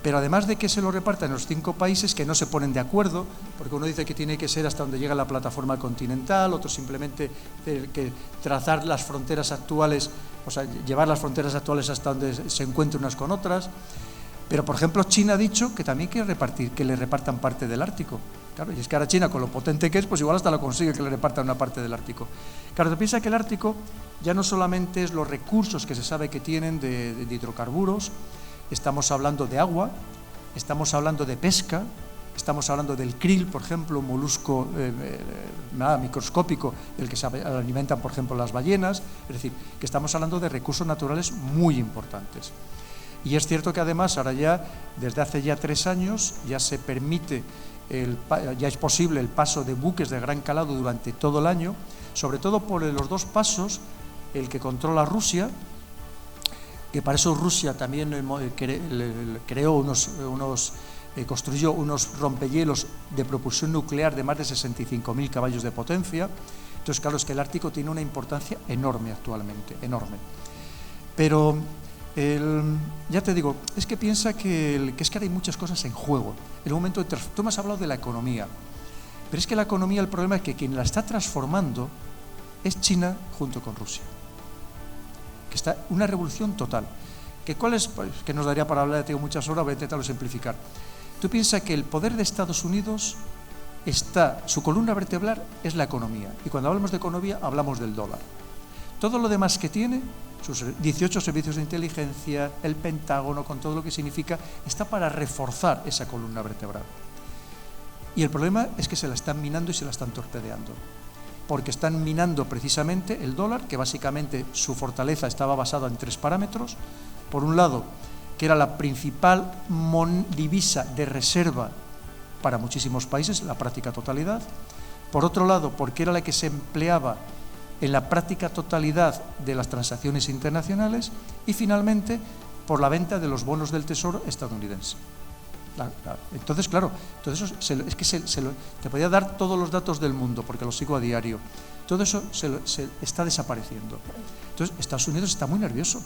Pero además de que se lo repartan los 5 países que no se ponen de acuerdo, porque uno dice que tiene que ser hasta donde llega la plataforma continental, otro simplemente que trazar las fronteras actuales, o sea, llevar las fronteras actuales hasta donde se encuentren unas con otras. Pero, por ejemplo, China ha dicho que también quiere que le repartan parte del Ártico. Claro, y es que ahora China, con lo potente que es, pues igual hasta lo consigue que le repartan una parte del Ártico. Claro, te piensa que el Ártico ya no solamente es los recursos que se sabe que tienen de hidrocarburos, estamos hablando de agua, estamos hablando de pesca, estamos hablando del krill, por ejemplo, un molusco microscópico del que se alimentan, por ejemplo, las ballenas. Es decir, que estamos hablando de recursos naturales muy importantes. Y es cierto que además ahora ya, desde hace ya 3 años, ya se permite, ya es posible el paso de buques de gran calado durante todo el año, sobre todo por los 2 pasos, el que controla Rusia, que para eso Rusia también construyó unos rompehielos de propulsión nuclear de más de 65.000 caballos de potencia. Entonces, claro, es que el Ártico tiene una importancia enorme actualmente, enorme. Pero, ya te digo, es que piensa que es que hay muchas cosas en juego. En el momento tú me has hablado de la economía, pero es que la economía, el problema es que quien la está transformando es China junto con Rusia. Que está una revolución total. ¿Cuál es? Pues, que nos daría para hablar, tengo muchas horas, voy a intentarlo simplificar. Tú piensas que el poder de Estados Unidos su columna vertebral es la economía, y cuando hablamos de economía hablamos del dólar. Todo lo demás que tiene, sus 18 servicios de inteligencia, el Pentágono, con todo lo que significa, está para reforzar esa columna vertebral. Y el problema es que se la están minando y se la están torpedeando, porque están minando precisamente el dólar, que básicamente su fortaleza estaba basada en 3 parámetros. Por un lado, que era la principal divisa de reserva para muchísimos países, la práctica totalidad. Por otro lado, porque era la que se empleaba en la práctica totalidad de las transacciones internacionales. Y finalmente, por la venta de los bonos del Tesoro estadounidense. Entonces, claro, todo eso es que te podía dar todos los datos del mundo, porque los sigo a diario. Todo eso se está desapareciendo. Entonces, Estados Unidos está muy nervioso,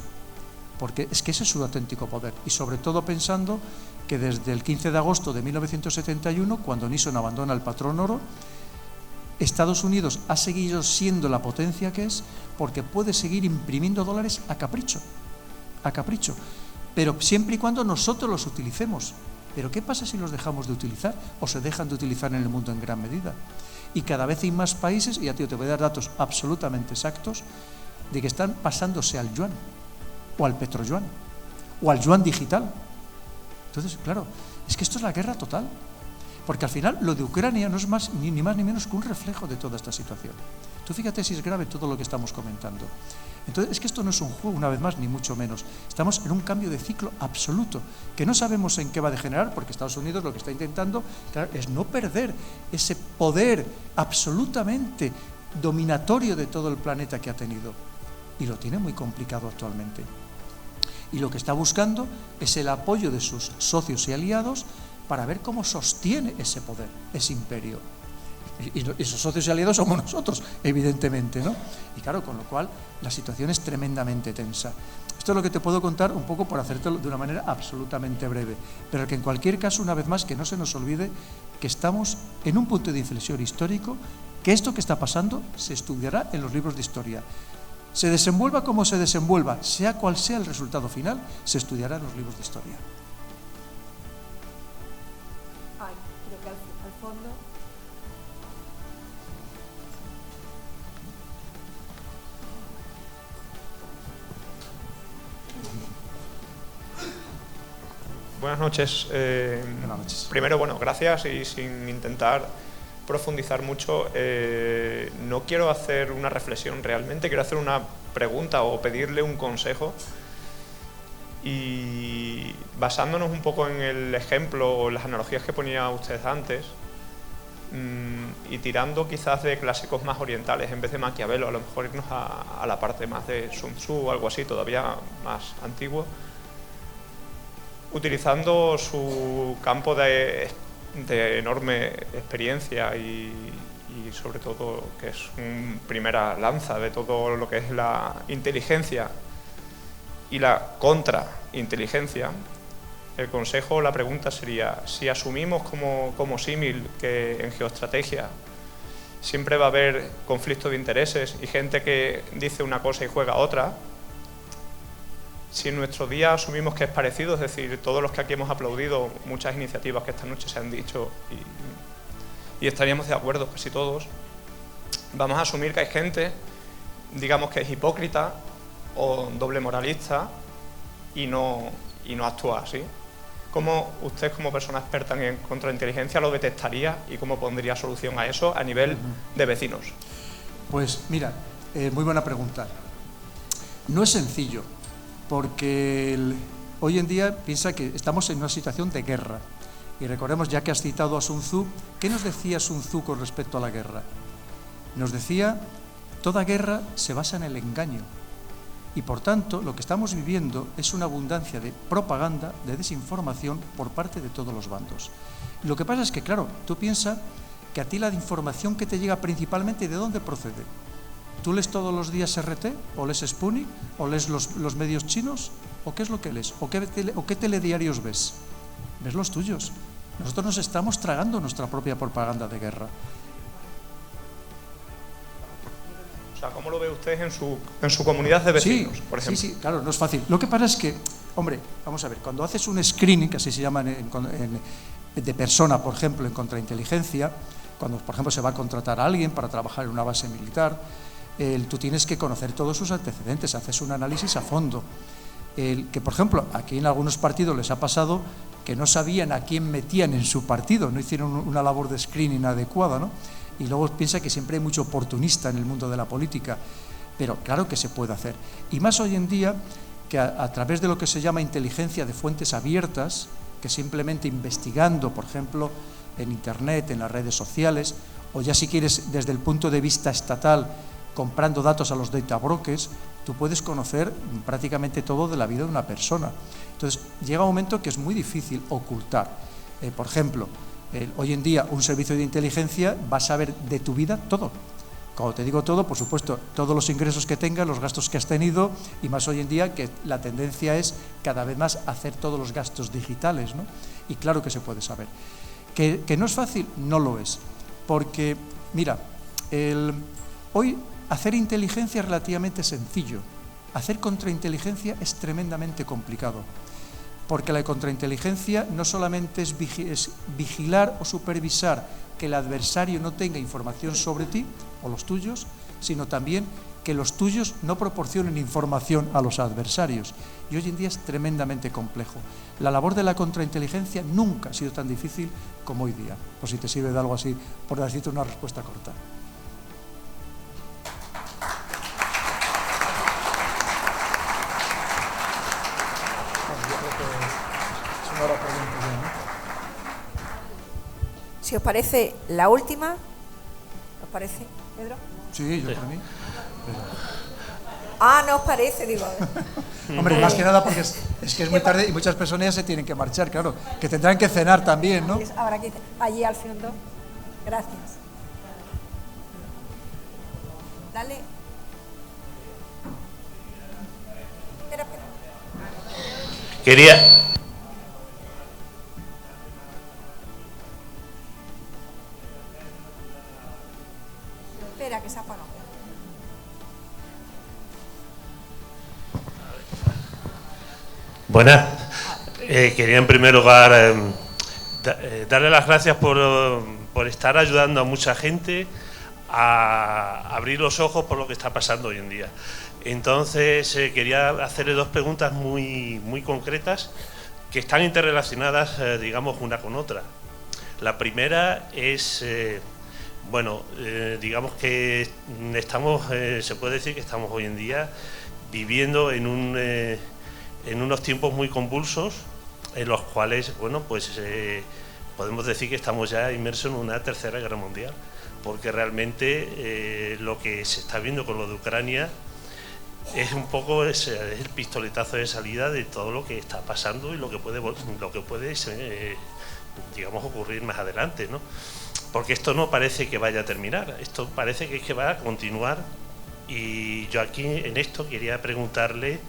porque es que ese es su auténtico poder, y sobre todo pensando que desde el 15 de agosto de 1971, cuando Nixon abandona el patrón oro, Estados Unidos ha seguido siendo la potencia que es, porque puede seguir imprimiendo dólares a capricho, pero siempre y cuando nosotros los utilicemos. Pero ¿qué pasa si los dejamos de utilizar o se dejan de utilizar en el mundo en gran medida? Y cada vez hay más países, y te voy a dar datos absolutamente exactos, de que están pasándose al yuan, o al petroyuan, o al yuan digital. Entonces, claro, es que esto es la guerra total, porque al final lo de Ucrania no es ni más ni menos que un reflejo de toda esta situación. Tú fíjate si es grave todo lo que estamos comentando. Entonces, es que esto no es un juego, una vez más, ni mucho menos. Estamos en un cambio de ciclo absoluto, que no sabemos en qué va a degenerar, porque Estados Unidos lo que está intentando, claro, es no perder ese poder absolutamente dominatorio de todo el planeta que ha tenido. Y lo tiene muy complicado actualmente. Y lo que está buscando es el apoyo de sus socios y aliados para ver cómo sostiene ese poder, ese imperio. Y esos socios y aliados somos nosotros, evidentemente, ¿no? Y claro, con lo cual la situación es tremendamente tensa. Esto es lo que te puedo contar un poco por hacértelo de una manera absolutamente breve, pero que en cualquier caso, una vez más, que no se nos olvide que estamos en un punto de inflexión histórico, que esto que está pasando se estudiará en los libros de historia. Se desenvuelva como se desenvuelva, sea cual sea el resultado final, se estudiará en los libros de historia. Ay, creo que al fondo. Buenas noches. Buenas noches. Primero, bueno, gracias, y sin intentar profundizar mucho, no quiero hacer una reflexión realmente, quiero hacer una pregunta o pedirle un consejo, y basándonos un poco en el ejemplo o las analogías que ponía usted antes, y tirando quizás de clásicos más orientales en vez de Maquiavelo, a lo mejor irnos a la parte más de Sun Tzu o algo así, todavía más antiguo, utilizando su campo de enorme experiencia y sobre todo que es una primera lanza de todo lo que es la inteligencia y la contrainteligencia. El consejo, la pregunta sería, si asumimos como símil que en geoestrategia siempre va a haber conflicto de intereses y gente que dice una cosa y juega otra, si en nuestro día asumimos que es parecido, es decir, todos los que aquí hemos aplaudido muchas iniciativas que esta noche se han dicho y estaríamos de acuerdo casi todos, vamos a asumir que hay gente, digamos, que es hipócrita o doble moralista y no actúa así. ¿cómo usted, como persona experta en contrainteligencia, lo detectaría y cómo pondría solución a eso a nivel de vecinos? Pues mira, muy buena pregunta. No es sencillo, porque hoy en día piensa que estamos en una situación de guerra. Y recordemos, ya que has citado a Sun Tzu, ¿qué nos decía Sun Tzu con respecto a la guerra? Nos decía, toda guerra se basa en el engaño. Y por tanto, lo que estamos viviendo es una abundancia de propaganda, de desinformación por parte de todos los bandos. Lo que pasa es que, claro, tú piensas que a ti la información que te llega principalmente, ¿de dónde procede? ¿Tú lees todos los días RT? ¿O lees Sputnik? ¿O lees los medios chinos? ¿O qué es lo que lees? ¿O qué telediarios ves? ¿Ves los tuyos? Nosotros nos estamos tragando nuestra propia propaganda de guerra. O sea, ¿cómo lo ve usted en su comunidad de vecinos, por ejemplo? Sí, claro, no es fácil. Lo que pasa es que, hombre, vamos a ver, cuando haces un screening, que así se llama de persona, por ejemplo, en contrainteligencia, cuando, por ejemplo, se va a contratar a alguien para trabajar en una base militar, tú tienes que conocer todos sus antecedentes, haces un análisis a fondo. Que, por ejemplo, aquí en algunos partidos les ha pasado que no sabían a quién metían en su partido, no hicieron una labor de screening adecuada, ¿no? Y luego piensa que siempre hay mucho oportunista en el mundo de la política, pero claro que se puede hacer. Y más hoy en día, que a través de lo que se llama inteligencia de fuentes abiertas, que simplemente investigando, por ejemplo, en Internet, en las redes sociales, o ya si quieres desde el punto de vista estatal, comprando datos a los data brokers, tú puedes conocer prácticamente todo de la vida de una persona. Entonces, llega un momento que es muy difícil ocultar. Por ejemplo, hoy en día un servicio de inteligencia va a saber de tu vida todo. Cuando te digo todo, por supuesto, todos los ingresos que tengas, los gastos que has tenido, y más hoy en día que la tendencia es cada vez más hacer todos los gastos digitales, ¿no? Y claro que se puede saber. ¿Que no es fácil? No lo es. Porque, mira, hoy hacer inteligencia es relativamente sencillo. Hacer contrainteligencia es tremendamente complicado. Porque la contrainteligencia no solamente es vigilar o supervisar que el adversario no tenga información sobre ti o los tuyos, sino también que los tuyos no proporcionen información a los adversarios. Y hoy en día es tremendamente complejo. La labor de la contrainteligencia nunca ha sido tan difícil como hoy día. Por si te sirve de algo así, por decirte una respuesta corta. Si os parece la última, ¿os parece, Pedro? Sí, yo también. No os parece, digo. Hombre, más que nada porque es que es muy tarde y muchas personas ya se tienen que marchar, claro, que tendrán que cenar también, ¿no? Ahora aquí, allí al fondo. Gracias. Dale. Espera. Quería... Espera, que se ha apagado. Buenas. Quería en primer lugar darle las gracias por estar ayudando a mucha gente a abrir los ojos por lo que está pasando hoy en día. Entonces quería hacerle dos preguntas muy concretas que están interrelacionadas, digamos, una con otra. La primera es, digamos que estamos, se puede decir que estamos hoy en día viviendo en unos tiempos muy convulsos, en los cuales, podemos decir que estamos ya inmersos en una tercera guerra mundial, porque realmente lo que se está viendo con lo de Ucrania es un poco es el pistoletazo de salida de todo lo que está pasando y lo que puede digamos, ocurrir más adelante, ¿no? Porque esto no parece que vaya a terminar, esto parece que es que va a continuar. Y yo aquí en esto quería preguntarle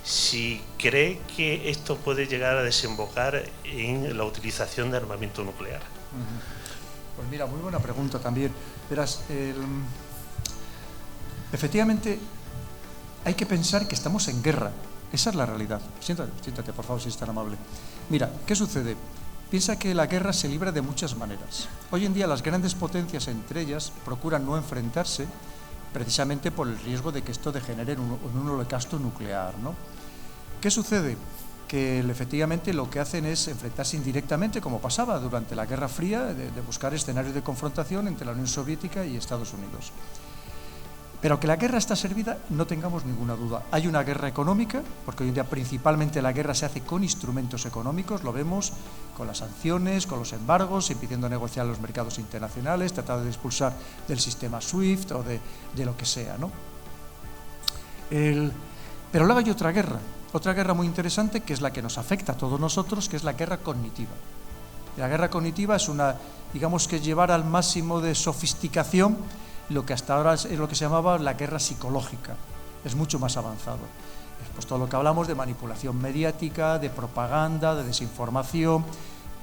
si cree que esto puede llegar a desembocar en la utilización de armamento nuclear. Pues mira, muy buena pregunta también. Verás, efectivamente hay que pensar que estamos en guerra. Esa es la realidad. Siéntate, por favor, si es tan amable. Mira, ¿qué sucede? Piensa que la guerra se libra de muchas maneras. Hoy en día las grandes potencias, entre ellas, procuran no enfrentarse precisamente por el riesgo de que esto degenere en un holocausto nuclear, ¿no? ¿Qué sucede? que efectivamente lo que hacen es enfrentarse indirectamente, como pasaba durante la Guerra Fría, de buscar escenarios de confrontación entre la Unión Soviética y Estados Unidos. Pero que la guerra está servida, no tengamos ninguna duda. Hay una guerra económica, porque hoy en día principalmente la guerra se hace con instrumentos económicos, lo vemos con las sanciones, con los embargos, impidiendo negociar los mercados internacionales, tratando de expulsar del sistema SWIFT o de lo que sea, ¿no? Pero luego hay otra guerra muy interesante, que es la que nos afecta a todos nosotros, que es la guerra cognitiva. La guerra cognitiva es digamos que llevar al máximo de sofisticación lo que hasta ahora es lo que se llamaba la guerra psicológica. Es mucho más avanzado. Pues todo lo que hablamos de manipulación mediática, de propaganda, de desinformación,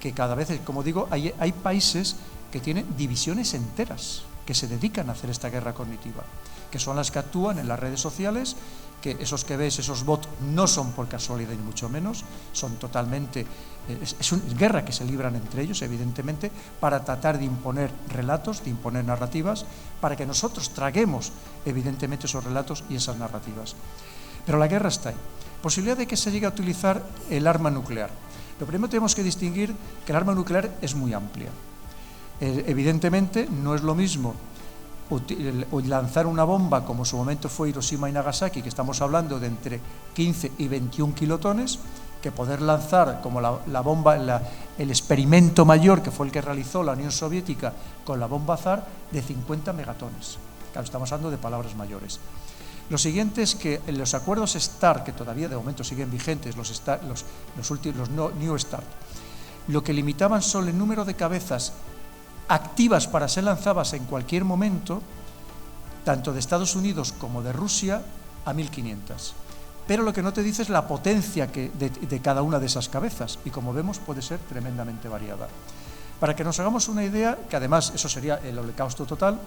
que cada vez, como digo, hay países que tienen divisiones enteras que se dedican a hacer esta guerra cognitiva, que son las que actúan en las redes sociales, que esos que ves, esos bots, no son por casualidad ni mucho menos, son totalmente, es una guerra que se libran entre ellos, evidentemente, para tratar de imponer relatos, de imponer narrativas, para que nosotros traguemos, evidentemente, esos relatos y esas narrativas. Pero la guerra está ahí. Posibilidad de que se llegue a utilizar el arma nuclear. Lo primero tenemos que distinguir que el arma nuclear es muy amplia. Evidentemente, no es lo mismo lanzar una bomba como en su momento fue Hiroshima y Nagasaki, que estamos hablando de entre 15 y 21 kilotones, que poder lanzar como la bomba, el experimento mayor que fue el que realizó la Unión Soviética con la bomba zar, de 50 megatones. Claro, estamos hablando de palabras mayores. Lo siguiente es que en los acuerdos START, que todavía de momento siguen vigentes, los New START, lo que limitaban son el número de cabezas activas para ser lanzadas en cualquier momento, tanto de Estados Unidos como de Rusia, a 1.500. Pero lo que no te dice es la potencia de cada una de esas cabezas, y como vemos puede ser tremendamente variada. Para que nos hagamos una idea, que además eso sería el holocausto total,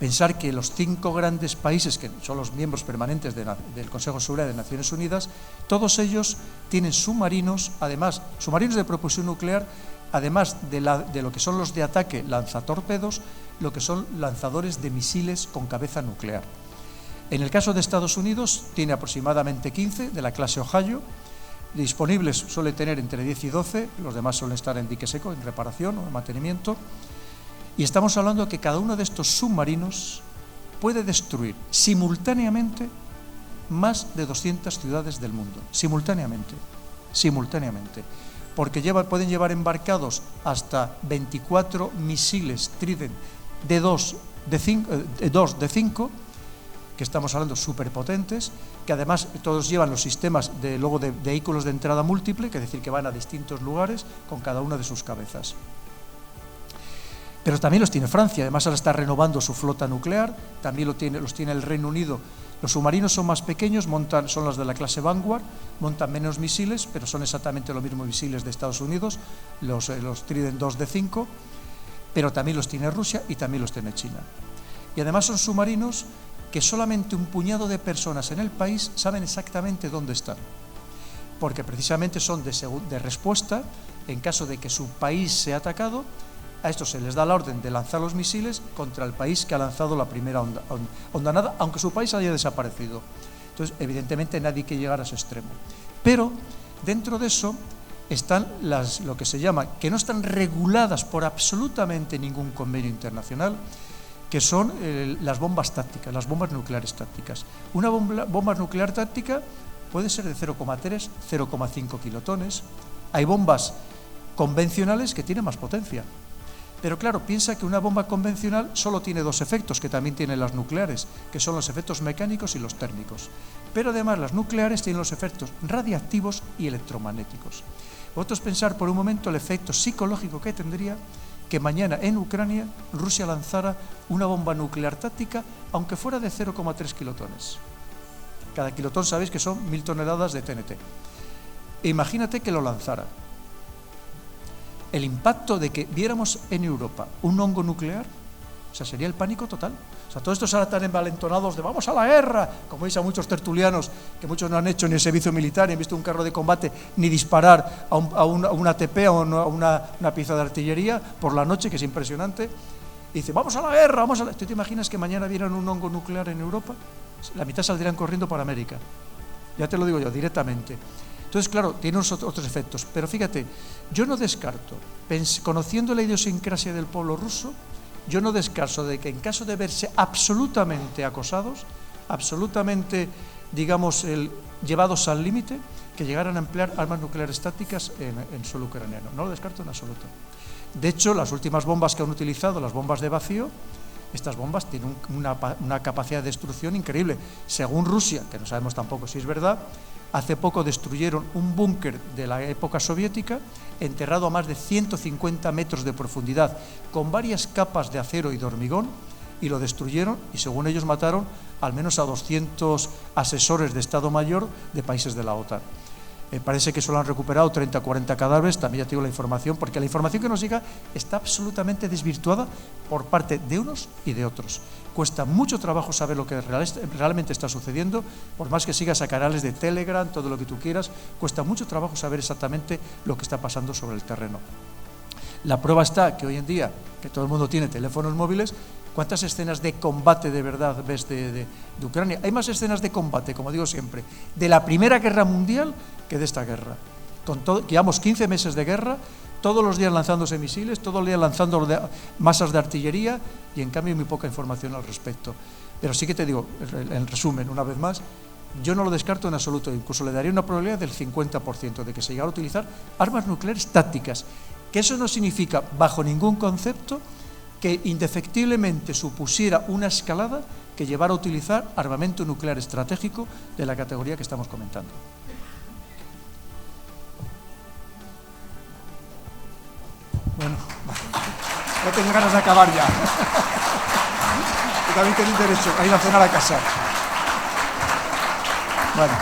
pensar que los 5 grandes países que son los miembros permanentes del Consejo de Seguridad de Naciones Unidas, todos ellos tienen submarinos, además, submarinos de propulsión nuclear, además de lo que son los de ataque lanzatorpedos, lo que son lanzadores de misiles con cabeza nuclear. En el caso de Estados Unidos, tiene aproximadamente 15 de la clase Ohio, disponibles suele tener entre 10 y 12, los demás suelen estar en dique seco, en reparación o en mantenimiento, y estamos hablando de que cada uno de estos submarinos puede destruir simultáneamente más de 200 ciudades del mundo, simultáneamente, porque pueden llevar embarcados hasta 24 misiles Trident de 2, de 5, que estamos hablando superpotentes, que además todos llevan los sistemas de vehículos de entrada múltiple, que es decir, que van a distintos lugares con cada una de sus cabezas. Pero también los tiene Francia, además ahora está renovando su flota nuclear, también los tiene el Reino Unido. Los submarinos son más pequeños, son los de la clase Vanguard, montan menos misiles, pero son exactamente los mismos misiles de Estados Unidos, los Trident 2 de 5, pero también los tiene Rusia y también los tiene China. Y además son submarinos que solamente un puñado de personas en el país saben exactamente dónde están, porque precisamente son de respuesta en caso de que su país sea atacado. A estos se les da la orden de lanzar los misiles contra el país que ha lanzado la primera ondanada, aunque su país haya desaparecido. Entonces, evidentemente, nadie quiere llegar a ese extremo. Pero, dentro de eso, están lo que se llama, que no están reguladas por absolutamente ningún convenio internacional, que son las bombas tácticas, las bombas nucleares tácticas. Una bomba nuclear táctica puede ser de 0,3, 0,5 kilotones. Hay bombas convencionales que tienen más potencia. Pero claro, piensa que una bomba convencional solo tiene 2 efectos, que también tienen las nucleares, que son los efectos mecánicos y los térmicos. Pero además las nucleares tienen los efectos radiactivos y electromagnéticos. Vosotros pensar por un momento el efecto psicológico que tendría que mañana en Ucrania Rusia lanzara una bomba nuclear táctica, aunque fuera de 0,3 kilotones. Cada kilotón sabéis que son 1000 toneladas de TNT. E imagínate que lo lanzara. El impacto de que viéramos en Europa un hongo nuclear, o sea, sería el pánico total. O sea, todos estos ahora tan envalentonados de vamos a la guerra, como veis a muchos tertulianos, que muchos no han hecho ni el servicio militar, ni han visto un carro de combate, ni disparar a un ATP, a una pieza de artillería por la noche, que es impresionante, y dice, vamos a la guerra, vamos a la... ¿Tú te imaginas que mañana vieran un hongo nuclear en Europa? La mitad saldrían corriendo para América. Ya te lo digo yo, directamente. Entonces, claro, tiene otros efectos. Pero fíjate, yo no descarto, conociendo la idiosincrasia del pueblo ruso, yo no descarto de que en caso de verse absolutamente acosados, absolutamente, digamos, llevados al límite, que llegaran a emplear armas nucleares tácticas en suelo ucraniano. No lo descarto en absoluto. De hecho, las últimas bombas que han utilizado, las bombas de vacío, estas bombas tienen una capacidad de destrucción increíble. Según Rusia, que no sabemos tampoco si es verdad, hace poco destruyeron un búnker de la época soviética enterrado a más de 150 metros de profundidad con varias capas de acero y de hormigón, y lo destruyeron, y según ellos mataron al menos a 200 asesores de Estado Mayor de países de la OTAN. Parece que solo han recuperado 30 o 40 cadáveres, también ya tengo la información, porque la información que nos llega está absolutamente desvirtuada por parte de unos y de otros. Cuesta mucho trabajo saber lo que realmente está sucediendo, por más que sigas a canales de Telegram, todo lo que tú quieras, cuesta mucho trabajo saber exactamente lo que está pasando sobre el terreno. La prueba está que hoy en día, que todo el mundo tiene teléfonos móviles, ¿cuántas escenas de combate de verdad ves de Ucrania? Hay más escenas de combate, como digo siempre, de la Primera Guerra Mundial que de esta guerra. Llevamos 15 meses de guerra, todos los días lanzándose misiles, todos los días lanzando masas de artillería, y en cambio muy poca información al respecto. Pero sí que te digo, en resumen, una vez más, yo no lo descarto en absoluto, incluso le daría una probabilidad del 50% de que se llegara a utilizar armas nucleares tácticas, que eso no significa, bajo ningún concepto, que indefectiblemente supusiera una escalada que llevara a utilizar armamento nuclear estratégico de la categoría que estamos comentando. Bueno, no tengo ganas de acabar ya. Yo también tenéis derecho a ir a cenar a casa. Bueno,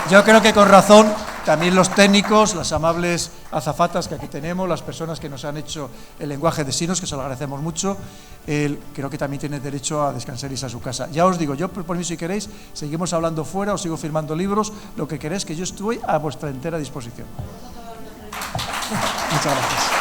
yo creo que con razón también los técnicos, las amables azafatas que aquí tenemos, las personas que nos han hecho el lenguaje de signos, que se lo agradecemos mucho, creo que también tienen derecho a descansar y irse a su casa. Ya os digo, yo por mí, si queréis, seguimos hablando fuera, os sigo firmando libros, lo que queréis, que yo estoy a vuestra entera disposición. Muchas gracias.